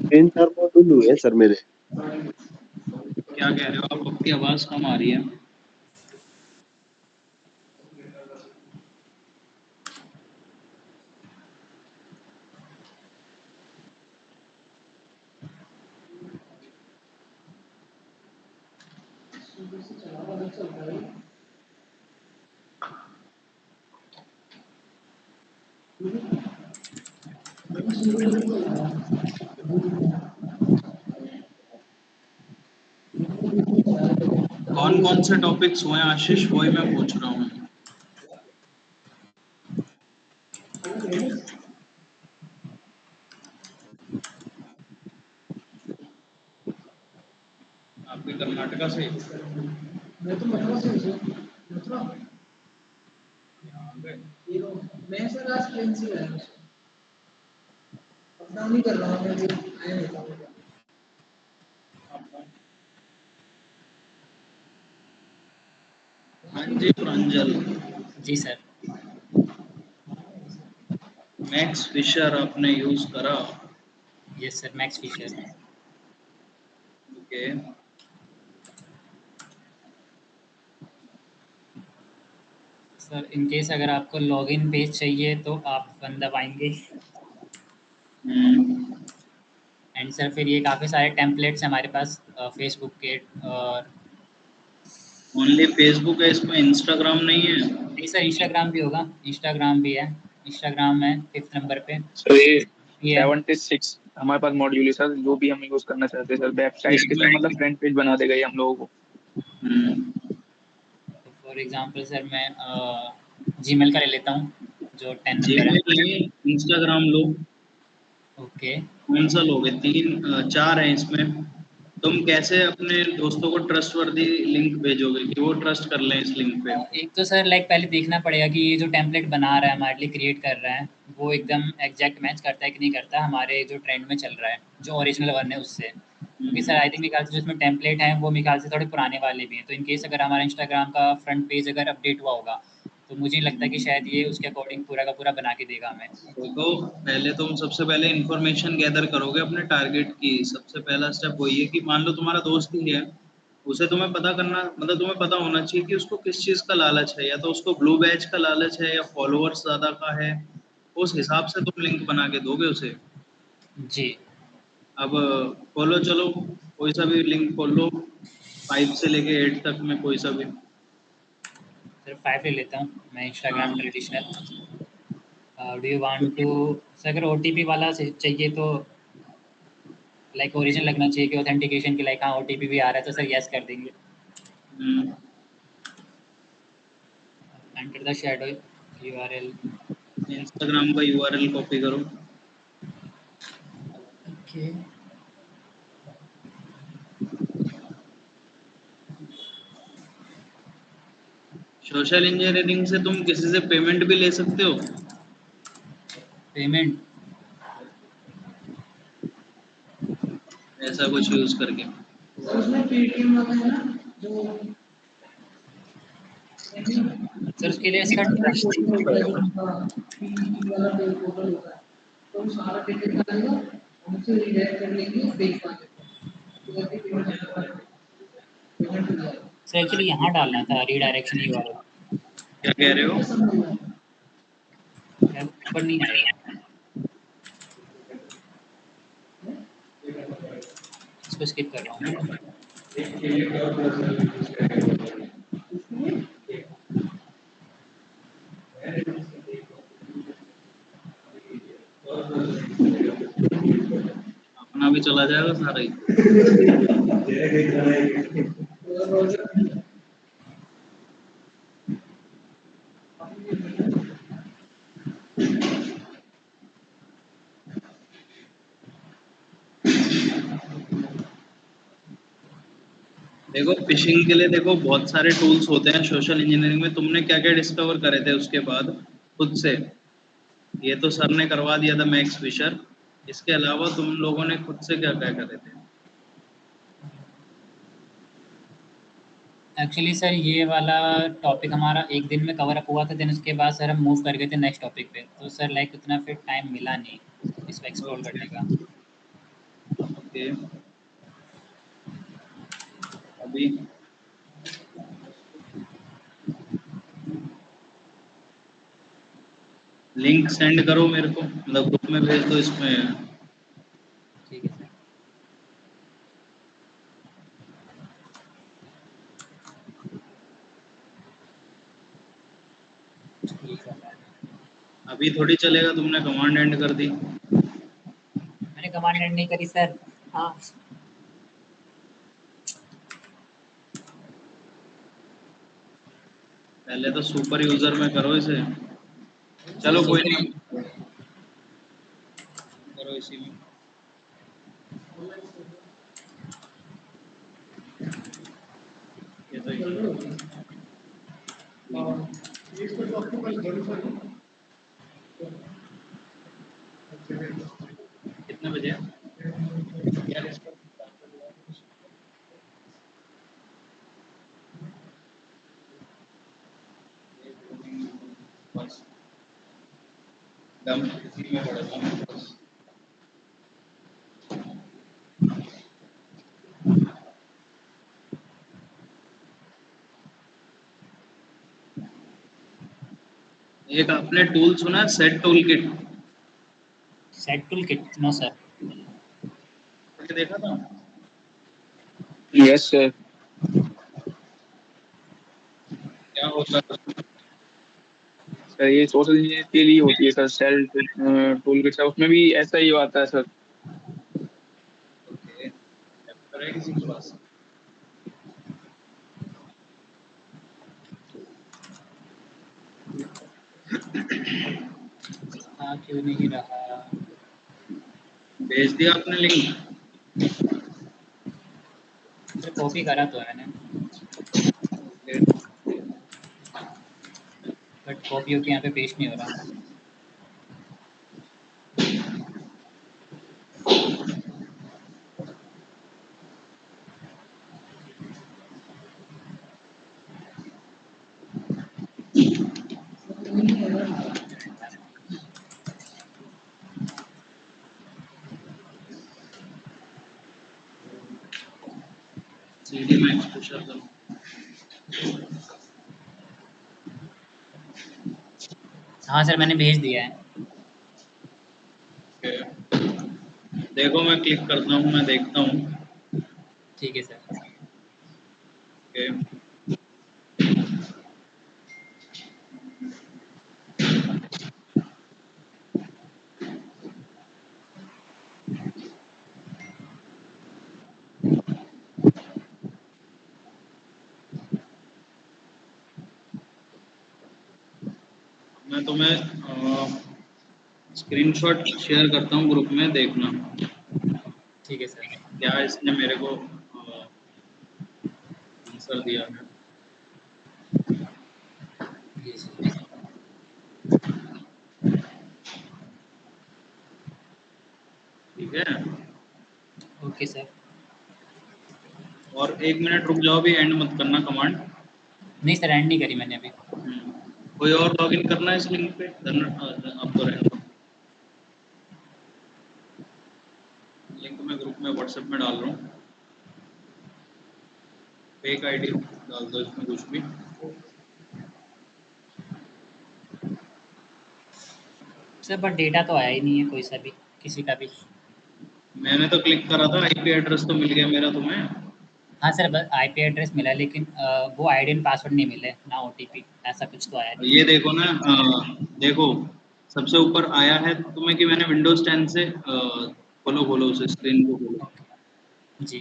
3-4 मॉड्यूल हुए हैं सर मेरे। क्या कह रहे हो आप? आपकी आवाज कम आ रही है। कौन कौन कौन से टॉपिक्स हुए आशीष, वही मैं पूछ रहा हूँ। आपके कर्नाटका से? मैं तो मथुरा से हूँ, मथुरा। मैं सर आज ट्रेन से आया हूँ, अप डाउन ही कर रहा हूँ, मैं भी आया नहीं था। हाँ जी प्रांजल। जी सर। मैक्स फिशर आपने यूज करा? Yes sir, max Fisher. Okay. Sir in case अगर आपको लॉगिन पेज चाहिए तो आप वन दबाएंगे एंड सर फिर ये काफ़ी सारे टेम्पलेट्स हैं हमारे पास फेसबुक के। और ओनली फेसबुक है इसमें, इंस्टाग्राम नहीं है? नहीं सर, इंस्टाग्राम भी होगा, इंस्टाग्राम भी है, इंस्टाग्राम है 5th नंबर पे। सर ये ये है 76 हमारे पास मॉड्यूल है सर, जो भी हम यूज करना चाहते हैं सर। वेबसाइट के सर मतलब फ्रंट पेज बना देगा ये हम लोगों को। फॉर एग्जांपल सर मैं जीमेल का ले लेता हूँ जो 10 नंबर है। जीमेल नहीं, इंस्टाग्राम लो। ओके। कौन सा लोगे? 4 है इसमें। तुम कैसे अपने दोस्तों को ट्रस्टवर्दी लिंक भेजोगे कि वो ट्रस्ट कर लें इस लिंक पे? एक तो सर लाइक पहले देखना पड़ेगा कि ये जो टेम्पलेट बना रहा है हमारे लिए, क्रिएट कर रहा है, वो एकदम एग्जैक्ट मैच करता है कि नहीं करता हमारे जो ट्रेंड में चल रहा है, जो ओरिजिनल वन है उससे। क्योंकि सर आई थिंक मेरे ख्याल से जिसमें टेम्पलेट हैं वो मेरे ख्याल से थोड़े पुराने वाले भी हैं, तो इन केस अगर हमारा इंस्टाग्राम का फ्रंट पेज अगर अपडेट हुआ होगा तो मुझे लगता है कि शायद ये उसके अकॉर्डिंग पूरा का पूरा बना के देगा हमें। देखो, पहले तुम सबसे पहले इंफॉर्मेशन गैदर करोगे अपने टारगेट की। सबसे पहला स्टेप वही है कि मान लो तुम्हारा दोस्त ही है, उसे तुम्हें पता करना, मतलब तुम्हें पता होना चाहिए कि उसको किस चीज़ का लालच है। या तो उसको ब्लू बैज का लालच है या फॉलोअर्स ज़्यादा का है। उस हिसाब से तुम लिंक बना के दोगे उसे। जी अब खोलो, चलो कोई सा भी लिंक खोल लो, 5 से लेके 8 तक में कोई सा भी। सर 5 ले लेता हूँ मैं, इंस्टाग्राम हाँ, traditional. Do you want to, sir अगर ओटीपी वाला चाहिए तो लाइक ओरिजिनल लगना चाहिए कि ऑथेंटिकेशन के लाइक हाँ ओटीपी भी आ रहा है तो सर यस कर देंगे। Enter the shadow URL. Instagram का यूआरएल कॉपी करो। ओके। सोशल इंजीनियरिंग से तुम किसी से पेमेंट भी ले सकते हो। पेमेंट ऐसा कुछ यूज करके। सर उसमें पेटीएम वाला है ना जो सर उसके लिए इसका पोर्टल ट्रस्ट। होता है, जो उनका पीईटी वाला पोर्टल होता है, तो वो सारा डेटा डालेगा, उनसे रिडायरेक्ट कर लेंगे पेज पर, तो करके पेमेंट हो जाएगा। सर एक्चुअली यहाँ डालना था रीडायरेक्शन यूआरएल, क्या कह रहे हो? सब मिल जाएगा। ऊपर नहीं आएगा, इसको स्किप कर रहा हूँ। अपना भी चला जाएगा सारा ही। देखो, फिशिंग के लिए देखो बहुत सारे टूल्स होते हैं सोशल इंजीनियरिंग में। तुमने क्या क्या डिस्कवर करे थे उसके बाद खुद से? ये तो सर ने करवा दिया था मैक्स फिशर, इसके अलावा तुम लोगों ने खुद से क्या क्या करे थे? एक्चुअली सर ये वाला टॉपिक हमारा एक दिन में कवर अप हुआ था, देन उसके बाद सर हम मूव कर गए थे नेक्स्ट टॉपिक पे, तो सर लाइक उतना फिर टाइम मिला नहीं इसको एक्सप्लोर करने का। ओके। अभी लिंक सेंड करो मेरे को, मतलब ग्रुप में भेज दो इसमें। ठीक है सर। ठीक है, अभी थोड़ी चलेगा, तुमने कमांड एंड कर दी। मैंने कमांड एंड नहीं करी सर। हाँ पहले तो सुपर यूजर में करो इसे। चलो कोई नहीं, करो इसी में। ये तो कितने बजे? बस दम इसी में पड़ेगा बस। एक आपने टूल सुना, SET toolkit? SET toolkit? No sir. देखा था? Yes sir. क्या होता है? सर ये सोशल इंजीनियर के लिए होती है sir, SET toolkit sir, उसमें भी ऐसा ही आता है सर। ओके, है किसी के पास? हाँ, क्यों नहीं रहा? भेज दिया आपने लिंक? सर कॉपी करा तो है मैंने, बट कॉपी होके यहाँ पे पेस्ट नहीं हो रहा। सीडी में एक्सपोजर करो। हाँ सर, मैंने भेज दिया है। देखो मैं क्लिक करता हूँ, मैं देखता हूँ। ठीक है सर। ओके, मैं तुम्हें स्क्रीनशॉट शेयर करता हूँ ग्रुप में, देखना ठीक है सर। क्या इसने मेरे को आंसर दिया है। भेज। ठीक है, ओके सर। और 1 मिनट रुक जाओ, भी एंड मत करना कमांड। नहीं सर, एंड नहीं करी मैंने अभी। कोई और लॉगिन करना है इस लिंक पे? अब तो रहने दो। लिंक मैं ग्रुप में व्हाट्सएप में डाल रहा हूँ। फेक आईडी डाल दो इसमें कुछ भी। सर बट डेटा तो आया ही नहीं है कोई सा भी, किसी का भी। मैंने तो क्लिक करा था, आईपी एड्रेस तो मिल गया मेरा तुम्हें। हाँ सर, बस आईपी एड्रेस मिला, लेकिन वो आईडी एंड पासवर्ड नहीं मिले ना, ओटीपी ऐसा कुछ तो आया नहीं। ये देखो ना, देखो सबसे ऊपर आया है तुम्हें कि मैंने विंडोज 10 से खोलो खोलो उसे, स्क्रीन को खोलो। ओके जी।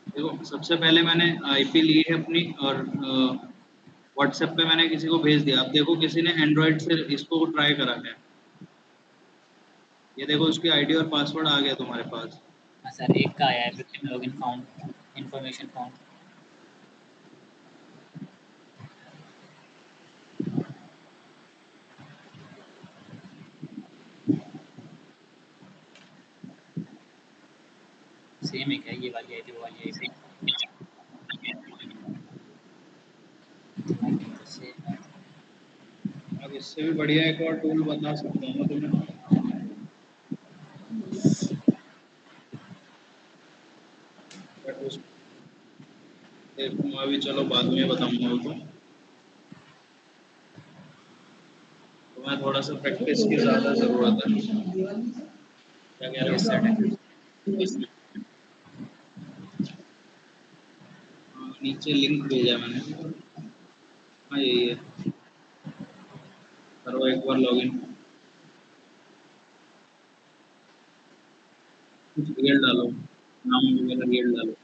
देखो सबसे पहले मैंने आईपी ली है अपनी, और व्हाट्सएप पे मैंने किसी को भेज दिया। अब देखो किसी ने एंड्रॉइड से इसको ट्राई करा है, ये देखो उसकी आईडी और पासवर्ड आ गया तुम्हारे पास। हाँ सर, एक का आया है, victim login found, information found. Same है क्या ये वाली आईडी वो वाली आईडी? सेम है। अब इससे भी बढ़िया एक और टूल बता सकता हूँ मैं तुम्हें, बट उस देखूंगा अभी, चलो बाद में बताऊंगा वो तो। तुम्हें थोड़ा सा प्रैक्टिस की ज़्यादा ज़रूरत है। क्या कह रहे यस हो? सर। नीचे लिंक भेजा है मैंने। हाँ यही है, करो एक बार लॉगिन। कुछ रियल डालो, नाम वगैरह रियल डालो।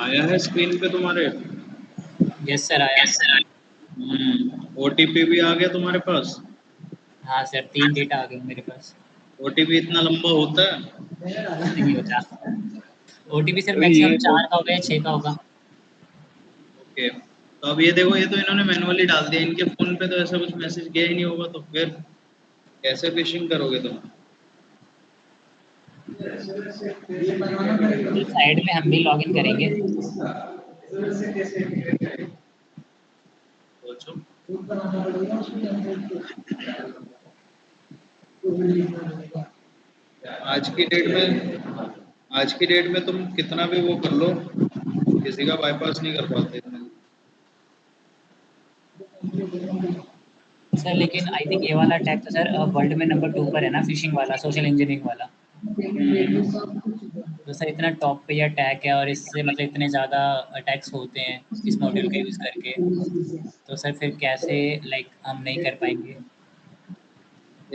आया है स्क्रीन पे तुम्हारे? यस सर आया। ओटीपी भी आ गया तुम्हारे पास? हाँ सर 3 डेटा आ गए मेरे पास। ओटीपी इतना लंबा होता है? नहीं होता। ओटीपी सर अभी मैक्सिमम ये 4 का होगा या 6 का होगा। ओके, तो अब ये देखो, ये तो इन्होंने मैनुअली डाल दिया, इनके फोन पे तो ऐसा कुछ मैसेज गया ही नहीं होगा, तो फिर कैसे फिशिंग करोगे तुम? ये बनाना पड़ेगा। तो साइड में हम भी लॉगिन करेंगे। सोचो। खुद बनाना पड़ेगा उसमें आज की डेट में तुम कितना भी वो कर लो, किसी का बाईपास नहीं कर पाते इतने। सर लेकिन आई थिंक ये वाला अटैक तो सर वर्ल्ड में नंबर 2 पर है ना, फिशिंग वाला, सोशल इंजीनियरिंग वाला। तो सर इतना टॉप पे ये अटैक है और इससे मतलब इतने ज़्यादा अटैक्स होते हैं इस मॉड्यूल का यूज़ करके, तो सर फिर कैसे लाइक हम नहीं कर पाएंगे।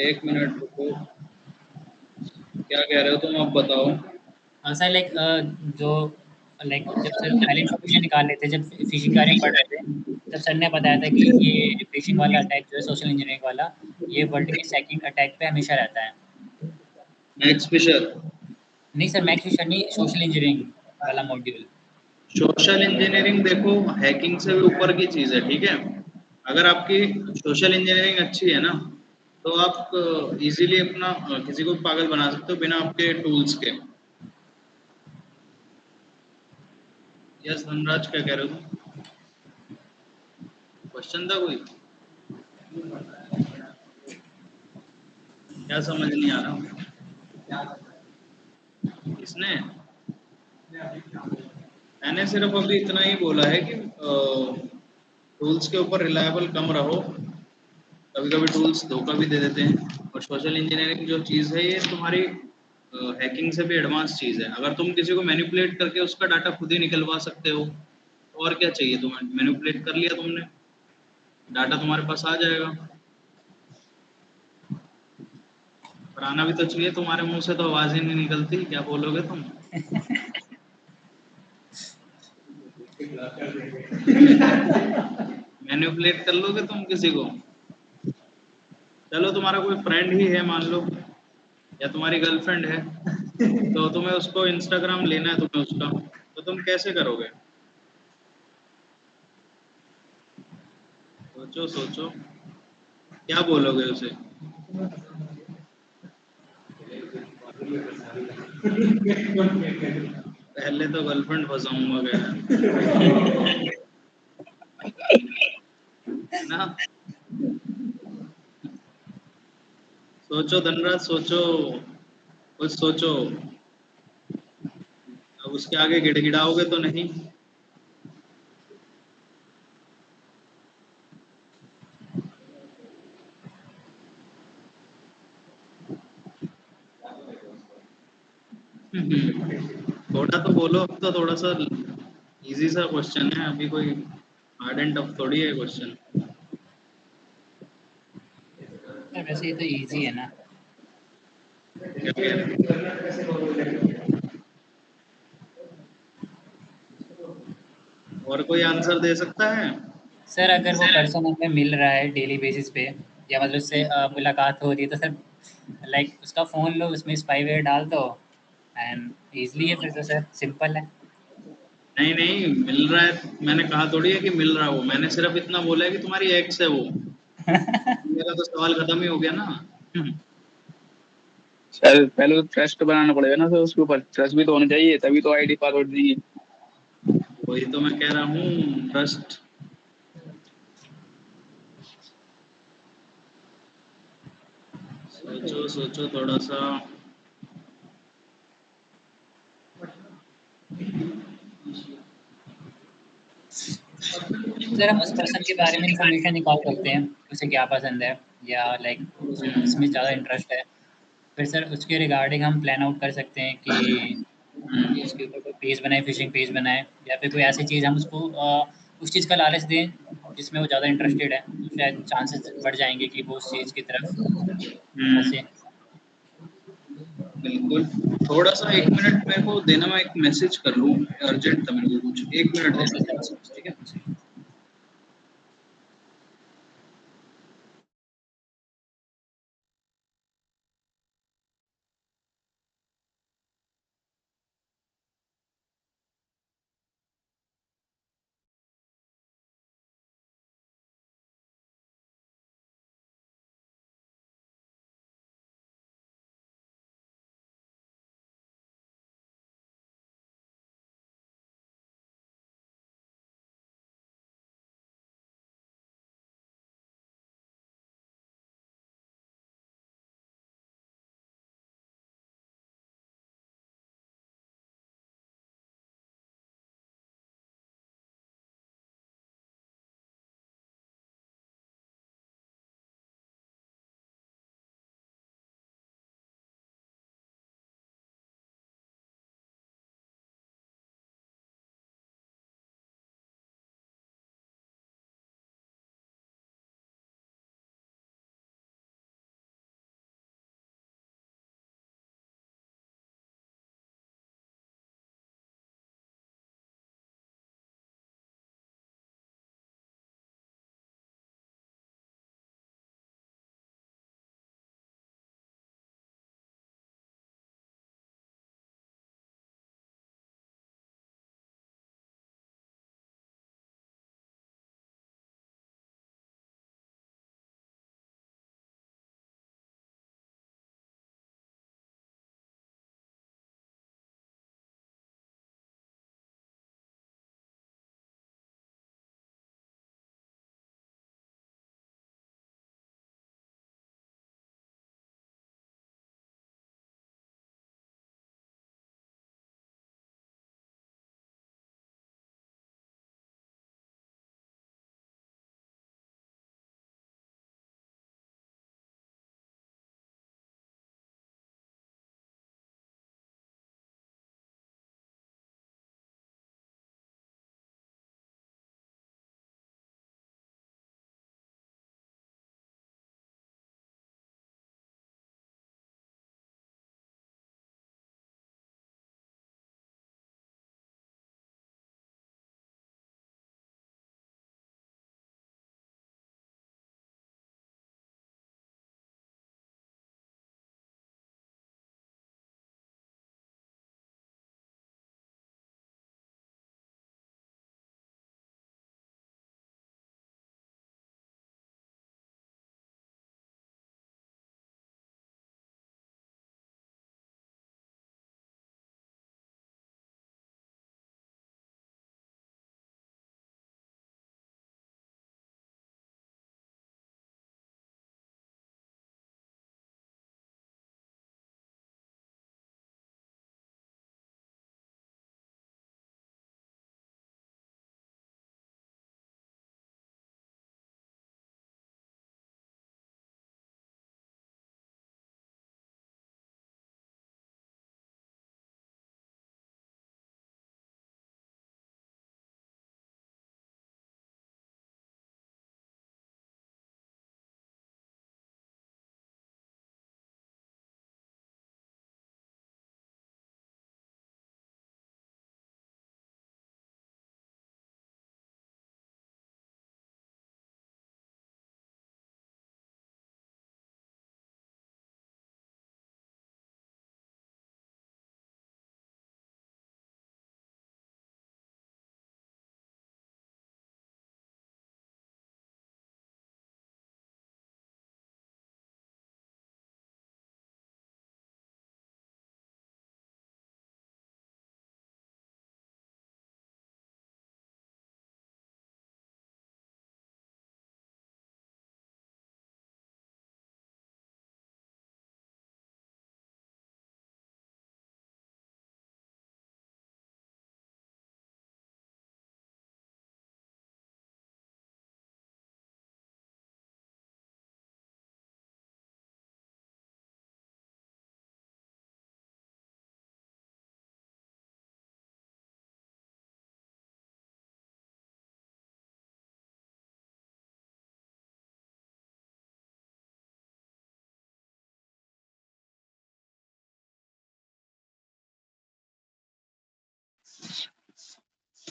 एक मिनट रुको, क्या कह रहे हो तुम, अब बताओ। सर लाइक जो लाइक जब सर पहले इन्फॉर्मेशन निकाल रहे थे, जब फिशिंग के बारे में पढ़ रहे थे, तब सर ने बताया था कि ये फिशिंग वाला अटैक जो है सोशल इंजीनियरिंग वाला, ये वर्ल्ड के सेकंड अटैक पे हमेशा रहता है। MaxPhisher? नहीं सर मैक्स फिशर नहीं, सोशल इंजीनियरिंग वाला मॉड्यूल। सोशल इंजीनियरिंग देखो हैकिंग से भी ऊपर की चीज़ है, ठीक है। अगर आपकी सोशल इंजीनियरिंग अच्छी है ना, तो आप इजीली अपना किसी को भी पागल बना सकते हो बिना आपके टूल्स के। यस धनराज, क्या कह रहे हो तुम? क्वेश्चन था कोई? क्या समझ नहीं आ रहा? किसने? मैंने सिर्फ अभी इतना ही बोला है कि टूल्स के ऊपर रिलायबल कम रहो, कभी कभी टूल्स धोखा भी दे देते हैं। और सोशल इंजीनियरिंग जो चीज़ है, ये तुम्हारी हैकिंग से भी एडवांस चीज़ है। अगर तुम किसी को मैनिपुलेट करके उसका डाटा खुद ही निकलवा सकते हो, तो और क्या चाहिए तुम्हें? मैनिपुलेट कर लिया तुमने, डाटा तुम्हारे पास आ जाएगा। पर आना भी तो चाहिए, तुम्हारे मुंह से तो आवाज़ ही नहीं निकलती, क्या बोलोगे तुम? मैनिपुलेट कर लोगे तुम किसी को? चलो तुम्हारा कोई फ्रेंड ही है मान लो, या तुम्हारी गर्लफ्रेंड है, तो तुम्हें उसको इंस्टाग्राम लेना है तुम्हें उसका, तो तुम कैसे करोगे? सोचो सोचो, क्या बोलोगे उसे? पहले तो गर्लफ्रेंड फंसाऊंगा क्या, है ना? सोचो धनराज, सोचो, कुछ सोचो। अब उसके आगे गिड़गिड़ाओगे तो नहीं। थोड़ा तो बोलो, अब तो थोड़ा सा इजी सा क्वेश्चन है, अभी कोई हार्ड एंड टफ थोड़ी है क्वेश्चन। सर वैसे ये तो इजी है ना। क्या कह रहे हो? और कोई आंसर दे सकता है? सर अगर वो पर्सन हमें मिल रहा है डेली बेसिस पे, या मतलब उससे मुलाकात हो रही है, तो सर लाइक उसका फ़ोन लो, उसमें स्पाईवेयर डाल दो एंड ईज़िली है, फिर तो सर सिंपल है। नहीं नहीं, मिल रहा है मैंने कहा थोड़ी है कि मिल रहा है वो, मैंने सिर्फ इतना बोला है कि तुम्हारी एक्स है वो। मेरा तो सवाल खत्म ही हो गया ना। शायद पहले तो ट्रस्ट बनाना पड़ेगा ना सर, उसके ऊपर ट्रस्ट भी तो होना चाहिए, तभी तो आईडी पासवर्ड देंगे। वही तो मैं कह रहा हूँ, ट्रस्ट। सोचो सोचो थोड़ा सा। सर हम उस पर्सन के बारे में इंफॉर्मेशन निकाल सकते हैं, उसे क्या पसंद है या लाइक उसे किसमें ज़्यादा इंटरेस्ट है। फिर सर उसके रिगार्डिंग हम प्लान आउट कर सकते हैं कि उसके ऊपर कोई पेज बनाए, फिशिंग पेज बनाए, या फिर कोई ऐसी चीज़ हम उसको उस चीज़ का लालच दें जिसमें वो ज़्यादा इंटरेस्टेड है, तो शायद चांसेस बढ़ जाएंगे कि वो उस चीज़ की तरफ हम्म। फंसे। बिल्कुल। थोड़ा सा 1 मिनट मेरे को देना, मैं एक मैसेज कर लूँ, अर्जेंट था मेरे को कुछ, 1 मिनट ओके देना सर। थोड़ा सा, ठीक है?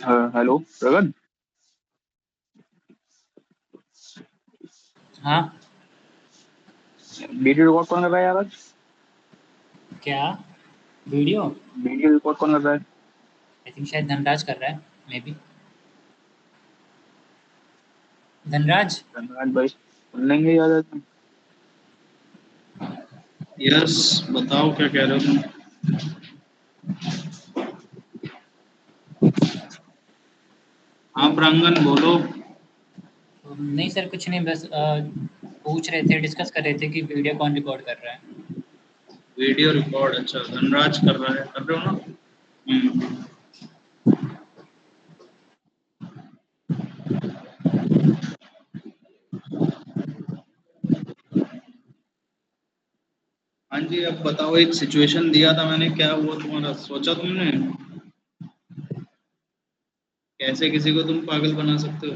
हेलो प्रगत। हाँ वीडियो रिकॉर्ड कौन कर रहा है यार आज? क्या वीडियो? वीडियो रिकॉर्ड कौन कर रहा है? आई थिंक शायद धनराज कर रहा है, मे बी। धनराज। धनराज भाई सुन लेंगे यार आज। यस, बताओ क्या कह रहे हो तुम? हाँ प्रांगण बोलो। नहीं सर, कुछ नहीं, बस पूछ रहे थे, डिस्कस कर रहे थे कि वीडियो कौन रिकॉर्ड कर रहा है। वीडियो रिकॉर्ड, अच्छा धनराज कर रहा है, कर रहे हो ना? हम्म। हाँ जी, अब बताओ, एक सिचुएशन दिया था मैंने, क्या हुआ तुम्हारा, सोचा तुमने कैसे किसी को तुम पागल बना सकते हो?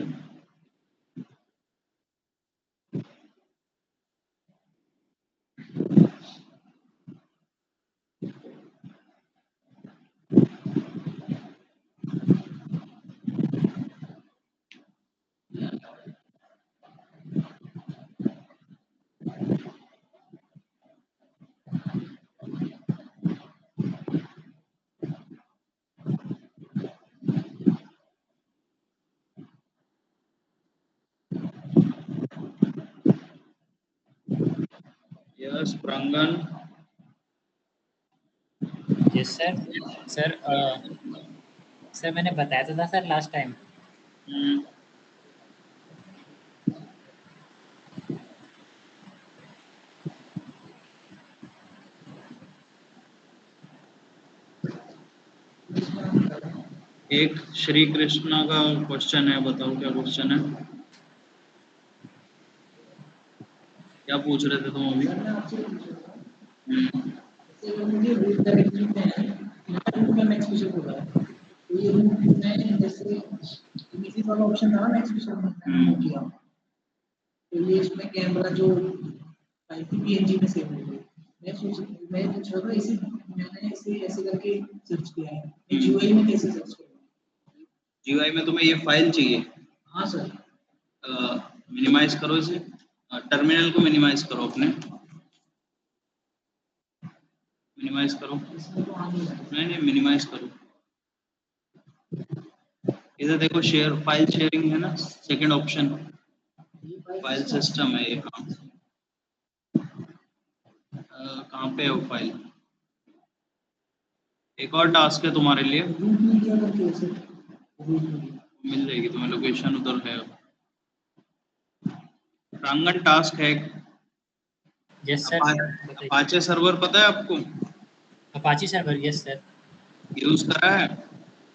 यस प्रांगण। Yes sir. सर सर मैंने बताया तो था सर लास्ट टाइम। हम्म, एक श्री कृष्णा का क्वेश्चन है, बताओ क्या क्वेश्चन है, क्या पूछ रहे थे तुम अभी? सर मैं आपसे पूछ रहा था, हम्म, जैसे अगर मुझे रूट डायरेक्टरी में है, रूट का नेक्स्ट क्वेश्चन होगा, तो ये रूट में जैसे इमीडिएट वाला ऑप्शन था ना नेक्स्ट क्वेश्चन में, मैंने वो किया, तो ये इसमें कैमरा जो पीएनजी में सेव हो गई। मैं पूछ रहा था इसे, मैंने इसे ऐसे करके सर्च किया है, जीयूआई में कैसे सर्च करूँ? जीयूआई में तुम्हें ये फाइल चाहिए? हाँ सर। मिनिमाइज करो इसे, टर्मिनल को मिनिमाइज करो अपने, मिनिमाइज करो। इसमें तो आ नहीं रहा नहीं नहीं, मिनिमाइज करो। इधर देखो, शेयर फाइल शेयरिंग है ना, सेकंड ऑप्शन, है। ये फाइल फाइल सिस्टम सिस्टम है ये। हाँ, कहाँ पे है वो फाइल? एक और टास्क है तुम्हारे लिए, रूट मीडिया करके ऐसे, रूट मीडिया। मिल जाएगी तुम्हें, लोकेशन उधर है। प्रांगण टास्क है, यस सर, बताइए। अपाचे सर्वर पता है आपको? Apache server, yes sir. Use करा है?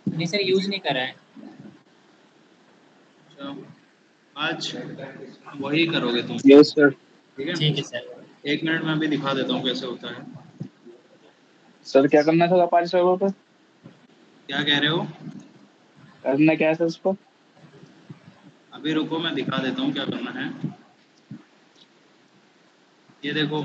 नहीं सर, यूज़ नहीं करा है। अच्छा, आज वही करोगे तुम, यस सर। ठीक है? ठीक है सर। 1 मिनट में अभी दिखा देता हूँ कैसे होता है। सर क्या करना था अपाचे सर्वर पर? क्या कह रहे हो? करना क्या है सर उस पर? अभी रुको, मैं दिखा देता हूँ क्या करना है। ये देखो,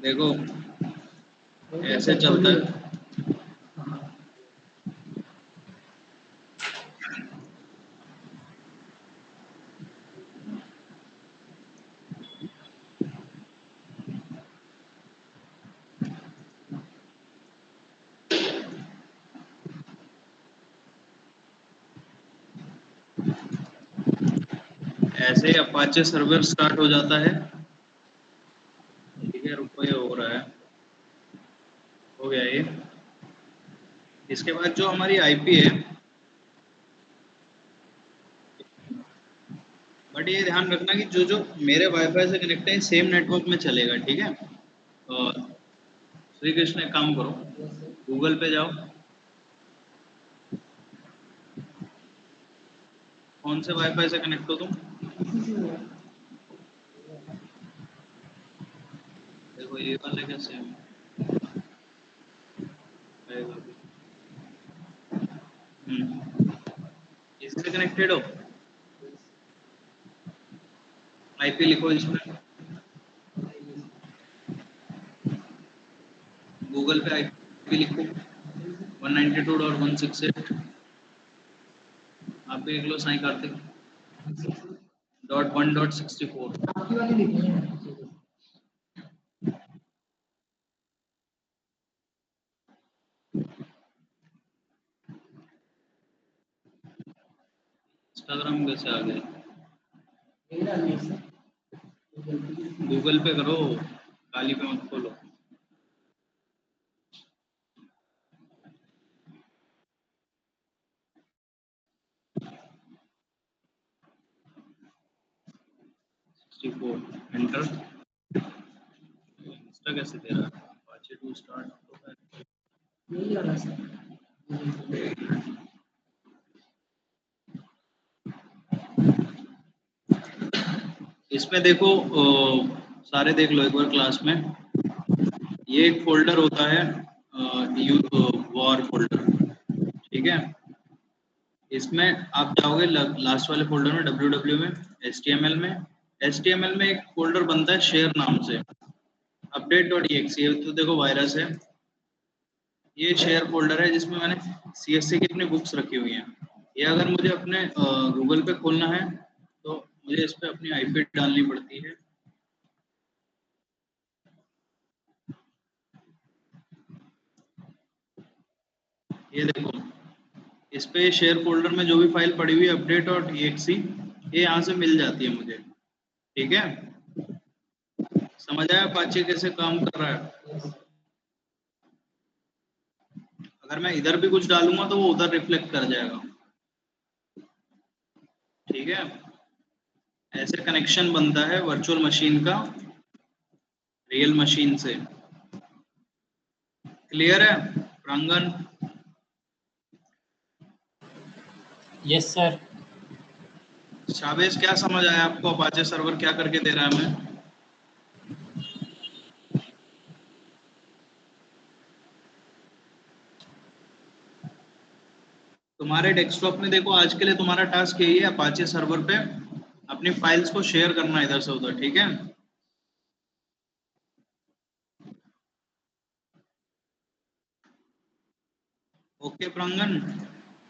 देखो ऐसे चलता है। ऐसे ही अपाचे सर्वर स्टार्ट हो जाता है, ठीक है? रुको, ये हो रहा है, हो गया ये। इसके बाद जो हमारी आईपी है, बट बट ये ध्यान रखना कि जो जो मेरे वाईफाई से कनेक्ट है सेम नेटवर्क में चलेगा, ठीक है। श्री कृष्ण, एक काम करो, गूगल पे जाओ, कौन से वाईफाई से कनेक्ट हो तुम? देखो ये वाला क्या सेम आएगा अभी। इससे कनेक्टेड हो, आईपी लिखो इसमें, गूगल पे आईपी लिखो 192.168, आप भी लिख लो साई कार्तिक .1.64। आपकी वाली लिखनी है। इंस्टाग्राम कैसे आ गया? यही डालनी है इससे। गूगल पे करो, काली पे मत खोलो। एंटर। इंस्टा कैसे दे रहा है? अपाचे 2 स्टार्ट होता है। यही वाला सर। इसमें देखो सारे देख लो एक बार क्लास में। ये एक फोल्डर होता है वॉर फोल्डर, ठीक है। इसमें आप जाओगे लास्ट वाले फोल्डर में www में, HTML में, HTML में एक फोल्डर बनता है शेयर नाम से, update.exe। ये तो देखो वायरस है, ये शेयर फोल्डर है जिसमें मैंने CSC की अपनी बुक्स रखी हुई हैं। ये अगर मुझे अपने गूगल पे खोलना है तो मुझे इस पे अपनी आईपी डालनी पड़ती है। ये देखो, इस पे शेयर फोल्डर में जो भी फाइल पड़ी हुई है update.exe, ये यहाँ से मिल जाती है मुझे, ठीक है। समझ आया अपाचे कैसे काम कर रहा है? अगर मैं इधर भी कुछ डालूंगा तो वो उधर रिफ्लेक्ट कर जाएगा, ठीक है। ऐसे कनेक्शन बनता है वर्चुअल मशीन का रियल मशीन से। क्लियर है प्रांगण? Yes sir. शाबेश, क्या समझ आया आपको अपाचे सर्वर क्या करके दे रहा है हमें? तुम्हारे डेस्कटॉप में देखो, आज के लिए तुम्हारा टास्क यही है, अपाचे सर्वर पे अपनी फाइल्स को शेयर करना इधर से उधर, ठीक है। ओके प्रांगण?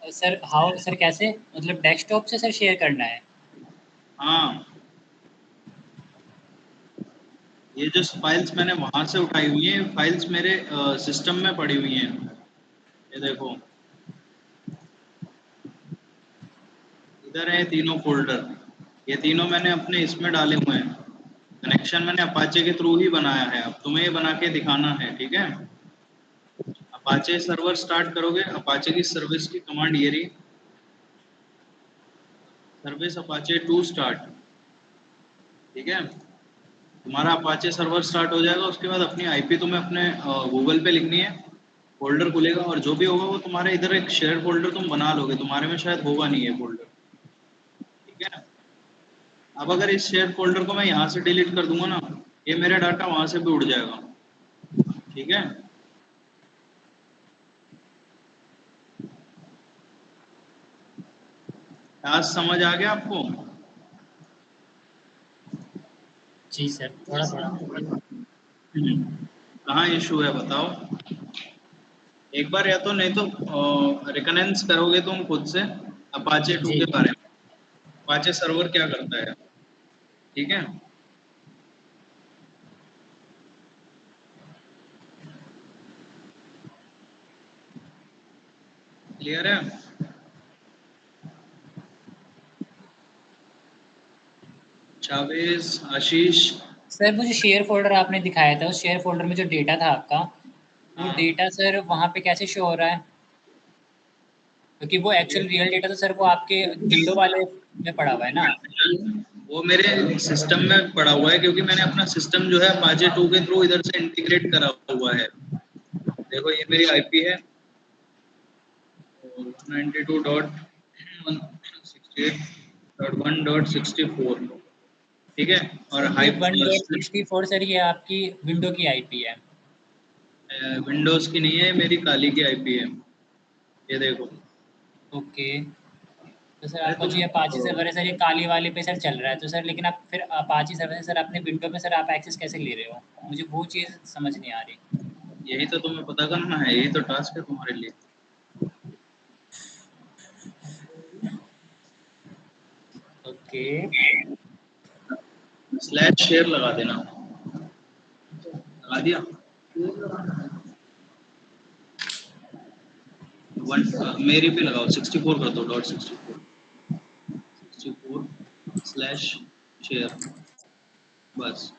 सर हाउ सर, कैसे मतलब डेस्कटॉप से सर शेयर करना है? हाँ, ये जो फाइल्स मैंने वहां से उठाई हुई हैं, फाइल्स मेरे सिस्टम में पड़ी हुई हैं। ये देखो, इधर है तीनों फोल्डर, ये तीनों मैंने अपने इसमें डाले हुए हैं। कनेक्शन मैंने अपाचे के थ्रू ही बनाया है, अब तुम्हें ये बना के दिखाना है, ठीक है। अपाचे सर्वर स्टार्ट करोगे, अपाचे की सर्विस की कमांड ये रही, सर्विस अपाचे 2 स्टार्ट, ठीक है। तुम्हारा अपाचे सर्वर स्टार्ट हो जाएगा, उसके बाद अपनी आईपी तुम्हें अपने गूगल पे लिखनी है, फोल्डर खुलेगा और जो भी होगा वो तुम्हारे इधर एक शेयर फोल्डर तुम बना लोगे, तुम्हारे में शायद होगा नहीं ये फोल्डर, ठीक है। अब अगर इस शेयर फोल्डर को मैं यहाँ से डिलीट कर दूंगा ना, ये मेरा डाटा वहां से भी उड़ जाएगा, ठीक है। टास्क समझ आ गया आपको? जी सर, थोड़ा थोड़ा। कहाँ इशू है बताओ? एक बार या तो नहीं तो रिकनेंस करोगे तुम खुद से अपाचे 2 जी के बारे में, अपाचे सर्वर क्या करता है, ठीक है। क्लियर है? चावेज, आशीष? सर, मुझे शेयर फोल्डर आपने दिखाया था, उस शेयर फोल्डर में जो डेटा था आपका, वो हाँ, डेटा सर वहाँ पे कैसे शो हो रहा है? क्योंकि वो एक्चुअल रियल डेटा तो सर वो आपके विंडो वाले में पड़ा हुआ है ना। वो मेरे सिस्टम में पड़ा हुआ है क्योंकि मैंने अपना सिस्टम जो है Apache 2 के थ्रू इधर से इंटीग्रेट करा हुआ है। देखो ये मेरी आईपी है 192.168.1.64, ठीक है। और ये 1.64 सर ये आपकी विंडो की आईपी है। विंडोज की नहीं है, मेरी काली की आईपी है, ये देखो। ओके, तो सर आपका जो ये अपाची सर्वर है सर, ये काली वाले पे सर चल रहा है, तो सर लेकिन आप फिर अपाची सर्वर से सर अपने विंडो में सर आप एक्सेस कैसे ले रहे हो? मुझे वो चीज़ समझ नहीं आ रही। यही तो तुम्हें पता करना है, यही तो टास्क है तुम्हारे लिए। ओके, स्लैश शेयर लगा देना, लगा दिया। मेरी पे लगाओ 64 कर दो, .64/स्लैश शेयर, बस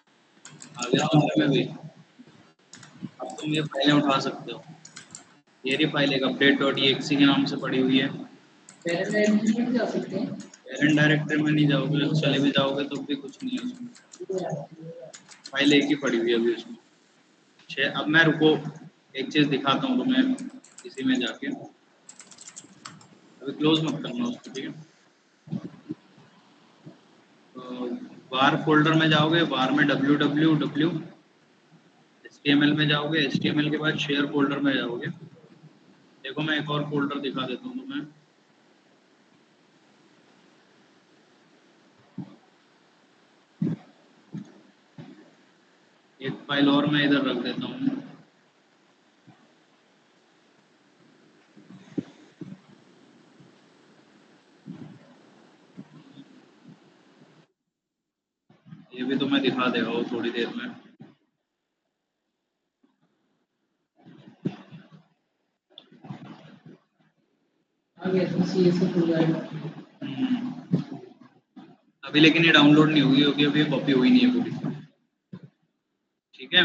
आ गया तुम्हारे में भी। अब तुम ये फाइलें उठा सकते हो। ये रही फाइल एक update.exe के नाम से पड़ी हुई है। पेरेंट डायरेक्टरी में जा सकते हैं। पेरेंट डायरेक्टरी में नहीं जाओगे, चले भी जाओगे तो भी कुछ नहीं है उसमें, फाइल एक ही पड़ी हुई है अभी उसमें। अब मैं रुको एक चीज़ दिखाता हूँ तुम्हें इसी में जाके, अभी क्लोज मत करना उसको, ठीक है। वार फोल्डर में जाओगे, वार में www HTML में जाओगे, HTML के बाद शेयर फोल्डर में जाओगे। देखो मैं एक और फोल्डर दिखा देता हूँ तुम्हें, एक फाइल और मैं इधर रख देता हूँ। ये भी तुम्हें दिखा देगा वो थोड़ी देर में। आगे तो सीएस खुल जाएगा। अभी लेकिन ये डाउनलोड नहीं हुई होगी, अभी कॉपी हुई नहीं है पूरी, ठीक है।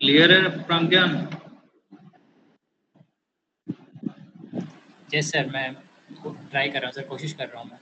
क्लियर है प्राज्ञान? यस सर, मैं ट्राई कर रहा हूँ सर, कोशिश कर रहा हूँ मैं।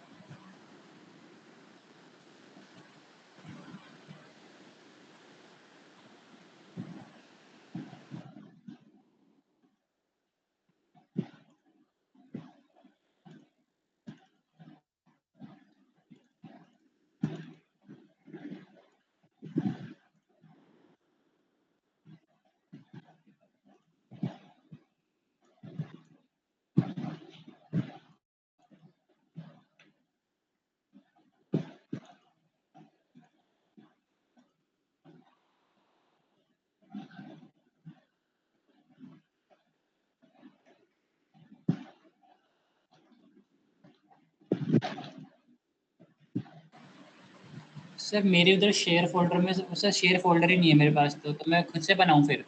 सर मेरे उधर शेयर फोल्डर में सर शेयर फोल्डर ही नहीं है मेरे पास, तो मैं खुद से बनाऊँ फिर?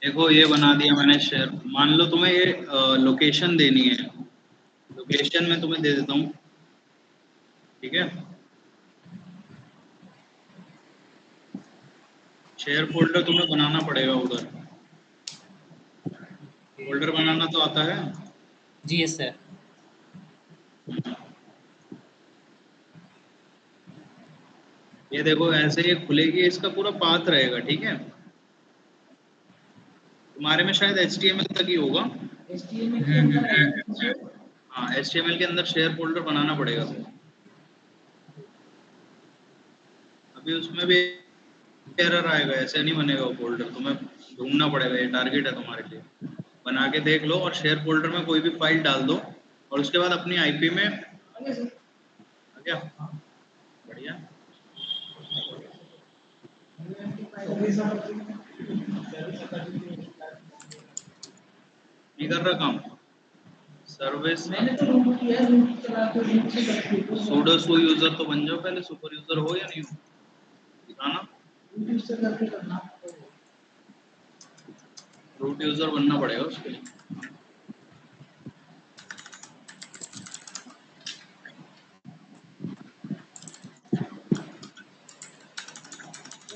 देखो ये बना दिया मैंने शेयर। मान लो तुम्हें ये लोकेशन देनी है, लोकेशन में तुम्हें दे देता हूँ, ठीक है। शेयर फोल्डर तुम्हें बनाना पड़ेगा उधर, फोल्डर बनाना तो आता है। जी यस सर। ये देखो ऐसे ये खुलेगी, इसका पूरा पाथ रहेगा, ठीक है। तुम्हारे में शायद HTML तक ही होगा। HTML के अंदर है। हाँ HTML के अंदर शेयर फोल्डर बनाना पड़ेगा। अभी उसमें भी एरर आएगा, ऐसे नहीं बनेगा वो फोल्डर, तुम्हें ढूंढना पड़ेगा, ये टारगेट है तुम्हारे लिए। बना के देख लो और शेयर फोल्डर में कोई भी फाइल डाल दो और उसके बाद अपनी आईपी में आ गया, बढ़िया। नहीं कर रहा काम सर्विस। मैंने तो रूट किया, रूट चला के रूट से करके सूडो सू यूजर तो बन जाओ पहले, सुपर यूजर हो या नहीं हो दिखाना। रूट से करके करना। रूट यूजर बनना पड़ेगा उसके लिए।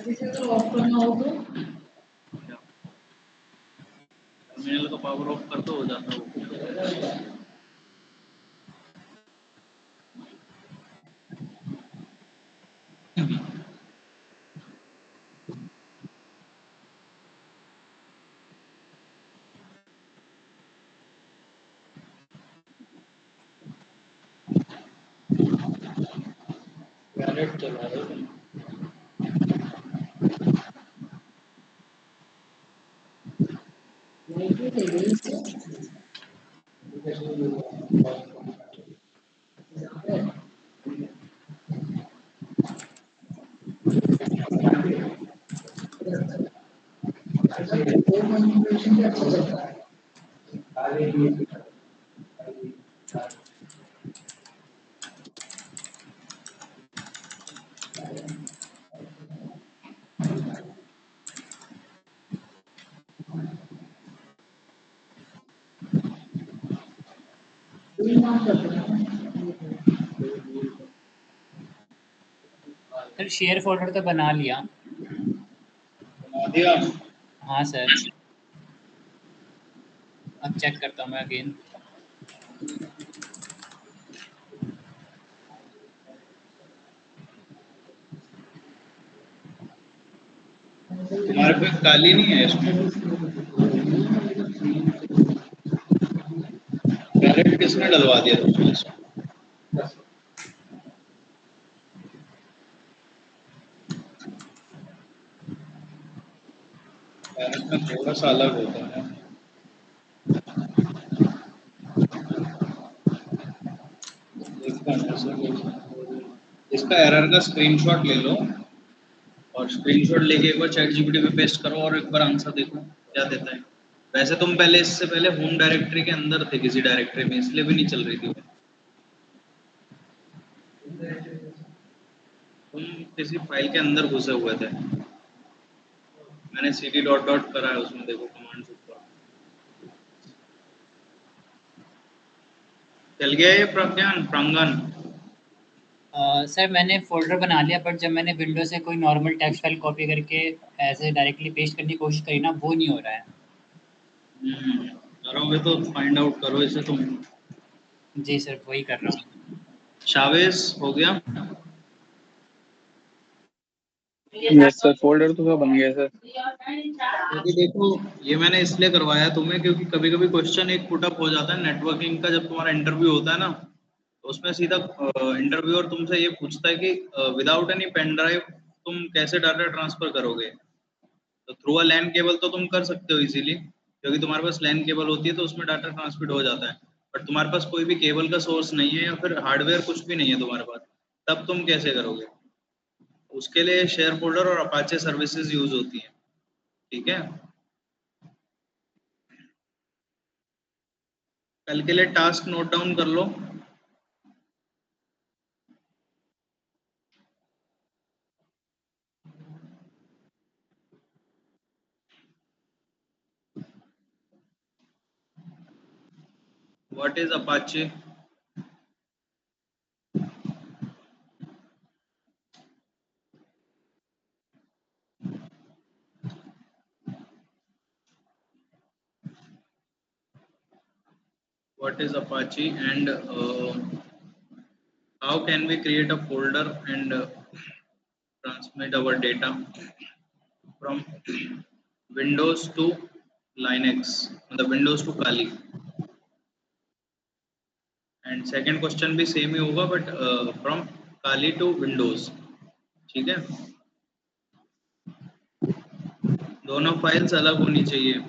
इसे अगर ऑफ करना हो तो टर्मिनल का पावर ऑफ कर दो, हो जाता है वो। वैलेट चला रहे हो? लाइट है यही से वो मैनिपुलेशन भी अच्छा चलता है। कोई काम करते हैं सर शेयर फोल्डर तो बना लिया। बना दिया। हाँ सर, अब चेक करता हूँ मैं अगेन। तुम्हारे पे काली नहीं है इसमें? वैलेट किसने डलवा दिया तुमने इसमें? वैलेट में थोड़ा सा अलग होता है। देखता हूँ इसका एरर का स्क्रीनशॉट ले लो और स्क्रीनशॉट लेके एक बार चैट जीपीटी पे पेस्ट करो और एक बार आंसर देखो क्या देता है। वैसे तुम पहले, इससे पहले होम डायरेक्टरी के अंदर थे किसी डायरेक्टरी में, इसलिए भी नहीं चल रही थी वो। तुम किसी फाइल के अंदर घुसे हुए थे। मैंने cd डॉट डॉट करा है उसमें, देखो कमांड्स ऊपर चल गया ये प्रज्ञान प्रांगण। सर मैंने फ़ोल्डर बना लिया, बट जब मैंने विंडो से कोई नॉर्मल टेक्स्ट फाइल कॉपी करके ऐसे डायरेक्टली पेस्ट करने की कोशिश करी ना, वो नहीं हो रहा है। करोगे तो फाइंड आउट करो इसे तुम। जी सर, वही कर रहा हूँ। शावेज हो गया? यस सर, फोल्डर तो सब बन गया सर। क्योंकि देखो ये मैंने इसलिए करवाया तुम्हें क्योंकि कभी कभी क्वेश्चन एक पुटअप हो जाता है नेटवर्किंग का, जब तुम्हारा इंटरव्यू होता है ना, तो उसमें सीधा इंटरव्यूअर तुमसे ये पूछता है कि विदाउट एनी पेन ड्राइव तुम कैसे डाटा ट्रांसफर करोगे। तो थ्रू अ लैन केबल तो तुम कर सकते हो इजीली, क्योंकि तुम्हारे पास लैन केबल होती है तो उसमें डाटा ट्रांसमिट हो जाता है। बट तुम्हारे पास कोई भी केबल का सोर्स नहीं है या फिर हार्डवेयर कुछ भी नहीं है तुम्हारे पास, तब तुम कैसे करोगे? उसके लिए शेयर फोल्डर और अपाचे सर्विसेज यूज होती हैं। ठीक है, कल के लिए टास्क नोट डाउन कर लो। What is Apache? What is Apache and how can we create a folder and transmit our data from Windows to Linux, the Windows to Kali? And second question भी सेम ही होगा but from Kali to Windows। ठीक है, दोनों फाइल्स अलग होनी चाहिए।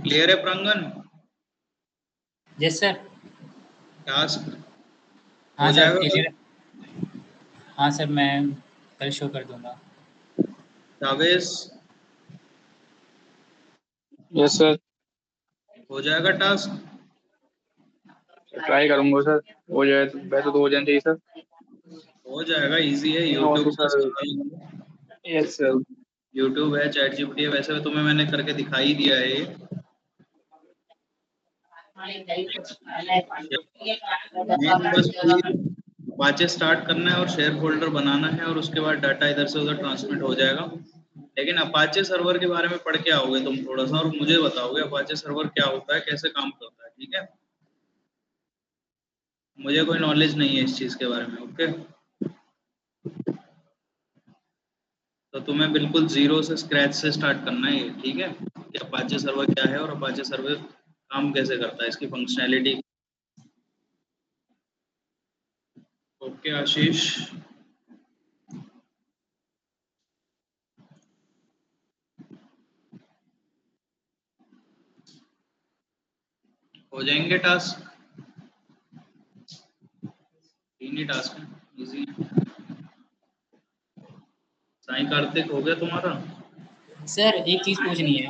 क्लियर है प्रांगण? Yes sir. टास्क हाँ हो सर, जाएगा कल? क्लियर। हाँ सर, मैं कल शो कर दूंगा। जावेश यस सर, हो जाएगा टास्क? ट्राई करूंगा सर, हो जाए तो वैसे तो हो जाना चाहिए सर। हो जाएगा, इजी है, और तो यूट्यूब से सर, सीखा लो। यस सर, यूट्यूब है, चैट जीपीटी है, वैसे तुम्हें मैंने करके दिखा ही दिया है ये। मेन बस अपाचे स्टार्ट करना है और शेयर फोल्डर बनाना है और उसके बाद डाटा इधर से उधर ट्रांसमिट हो जाएगा। लेकिन अपाचे सर्वर के बारे में पढ़ के आओगे तुम थोड़ा सा, और मुझे बताओगे अपाचे सर्वर क्या होता है, कैसे काम करता है, ठीक है? मुझे कोई नॉलेज नहीं है इस चीज के बारे में, ओके? तो तुम्हें बिल्कुल जीरो से स्क्रैच से स्टार्ट करना है ये, ठीक है? कि अपाचे सर्वर क्या है और अपाचे सर्वर काम कैसे करता है, इसकी फंक्शनैलिटी। ओके आशीष, हो जाएंगे टास्क? 3 ही टास्क है, इजी है। साई कार्तिक हो गया तुम्हारा? सर एक चीज पूछनी है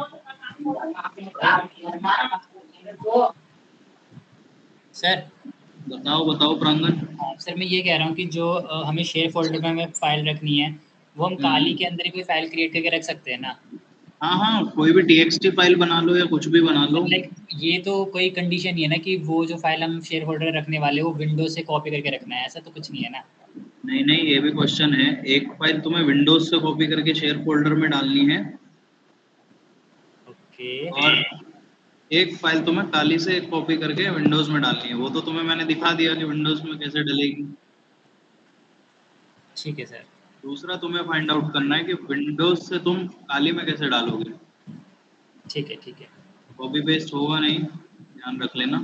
सर। बताओ बताओ प्रांगण। सर मैं ये कह रहा हूँ कि जो हमें शेयर फोल्डर में हमें फाइल रखनी है, वो हम काली के अंदर ही कोई फाइल क्रिएट करके रख सकते हैं ना? हाँ हाँ, कोई भी txt फाइल बना लो या कुछ भी बना लो। लाइक ये तो कोई कंडीशन नहीं है ना कि वो जो फाइल हम शेयर होल्डर रखने वाले वो विंडोज से कॉपी करके रखना है, ऐसा तो कुछ नहीं है ना? नहीं नहीं, ये भी क्वेश्चन है। एक फाइल तुम्हें विंडोज से कॉपी करके शेयर फोल्डर में डालनी है, ओके और एक फाइल तुम्हें काली से कॉपी करके विंडोज में डालनी है। वो तो तुम्हें मैंने दिखा दिया कि विंडोज में कैसे डलेगी। ठीक है सर। दूसरा तुम्हें फाइंड आउट करना है कि विंडोज से तुम काली में कैसे डालोगे। ठीक है ठीक है। कॉपी पेस्ट होगा नहीं, ध्यान रख लेना।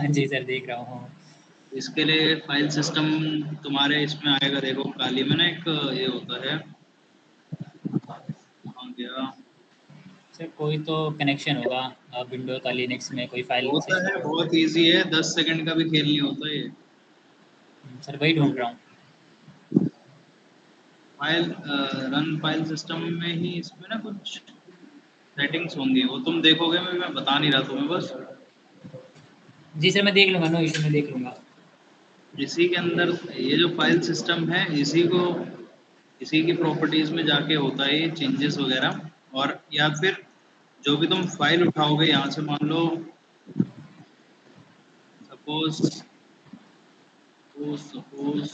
जी सर देख रहा हूँ। इसके लिए फाइल सिस्टम तुम्हारे इसमें आएगा, देखो काली में ना एक ये होता है, कहाँ गया? सर कोई तो कनेक्शन होगा विंडो का लिनक्स में कोई फाइल होता है, सिस्टम। बहुत इजी है, 10 सेकंड का भी खेल नहीं होता ये। सर वही ढूंढ रहा हूँ। फाइल रन फाइल सिस्टम में ही इसमें ना कुछ सेटिंग्स होंगी, वो तुम देखोगे, मैं बता नहीं रहा तुम्हें बस। जी सर मैं देख लूँगा, नो इशू, मैं देख लूँगा। इसी के अंदर ये जो फाइल सिस्टम है, इसी की प्रॉपर्टीज में जाके होता है ये चेंजेस वगैरह। और या फिर जो भी तुम फाइल उठाओगे यहाँ से, मान लो सपोज सपोज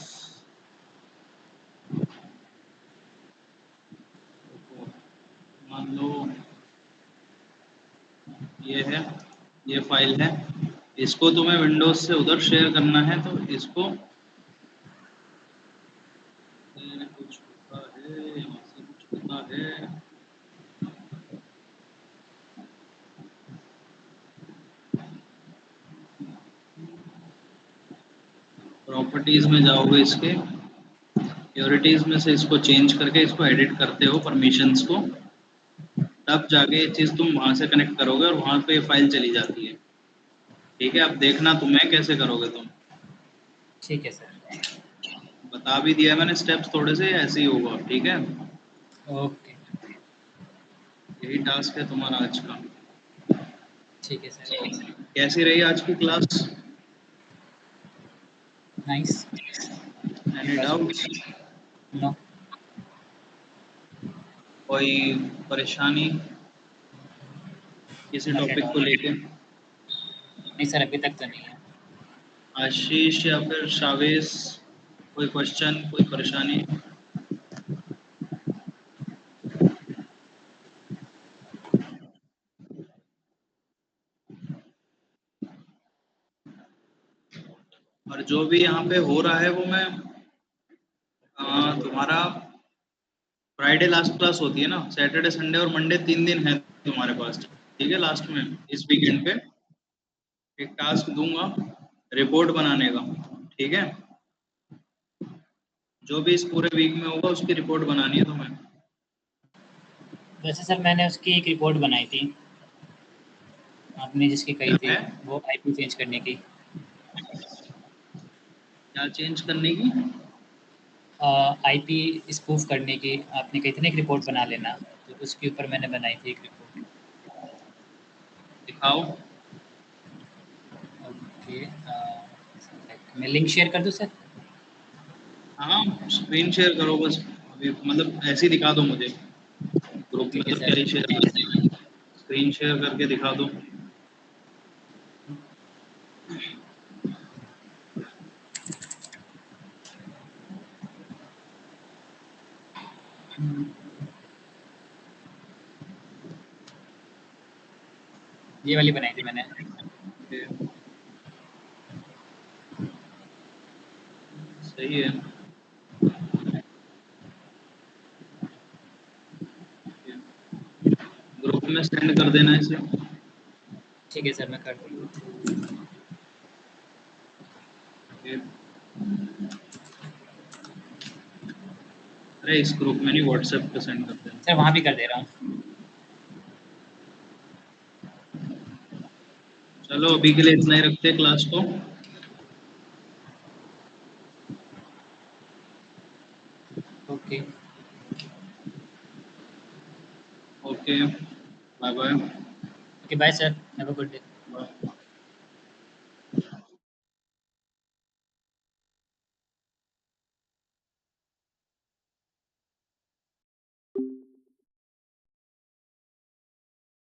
मान लो ये है, ये फाइल है, इसको तुम्हें विंडोज से उधर शेयर करना है, तो इसको कुछ होता है, यहाँ से कुछ होता है। प्रॉपर्टीज में जाओगे, इसके सिक्योरिटीज में से इसको चेंज करके इसको एडिट करते हो परमिशंस को, तब जाके ये चीज़ तुम वहां से कनेक्ट करोगे और वहां पे ये फाइल चली जाती है, ठीक है? अब देखना तुम्हें कैसे करोगे तुम। ठीक है सर। बता भी दिया मैंने स्टेप्स, थोड़े से ऐसे ही होगा, ठीक है? ओके यही टास्क है तुम्हारा आज का। ठीक है सर। कैसी रही आज की class? Nice. Any doubts? No. कोई परेशानी किसी नॉट एट टॉपिक ऑल। को लेके? नहीं सर अभी तक तो नहीं है। आशीष या फिर शावेश, कोई क्वेश्चन, कोई परेशानी? और जो भी यहाँ पे हो रहा है वो मैं तुम्हारा फ्राइडे लास्ट क्लास होती है ना, सैटरडे संडे और मंडे 3 दिन है तुम्हारे पास, ठीक है? लास्ट में इस वीकेंड पे एक टास्क दूंगा रिपोर्ट बनाने का, ठीक है? जो भी इस पूरे वीक में होगा उसकी रिपोर्ट बनानी है तुम्हें। वैसे सर मैंने उसकी एक रिपोर्ट बनाई थी, आपने जिसकी कही क्या थी, है? वो आईपी चेंज करने की। क्या चेंज करने की? आईपी स्पूफ करने की आपने कही थी ना, एक रिपोर्ट बना लेना, तो उसके ऊपर मैंने बनाई थी एक रिपोर्ट। दिखाओ। ओके मैं लिंक शेयर कर दूँ सर? हाँ, स्क्रीन शेयर करो बस, अभी मतलब ऐसे ही दिखा दो मुझे। ग्रुप में ठीक है तो क्या ही सर। शेयर, स्क्रीन शेयर करके दिखा दो। ये वाली बनाई थी मैंने। ओके, सही है। ग्रुप में सेंड कर देना इसे। ठीक है सर, मैं कर दूँ। ओके। अरे इस ग्रुप में नहीं, व्हाट्सएप पे सेंड कर देना। सर वहाँ भी कर दे रहा हूँ। चलो अभी के लिए इतना ही रखते हैं क्लास को। Okay. Okay, bye bye. Okay bye sir, have a good day.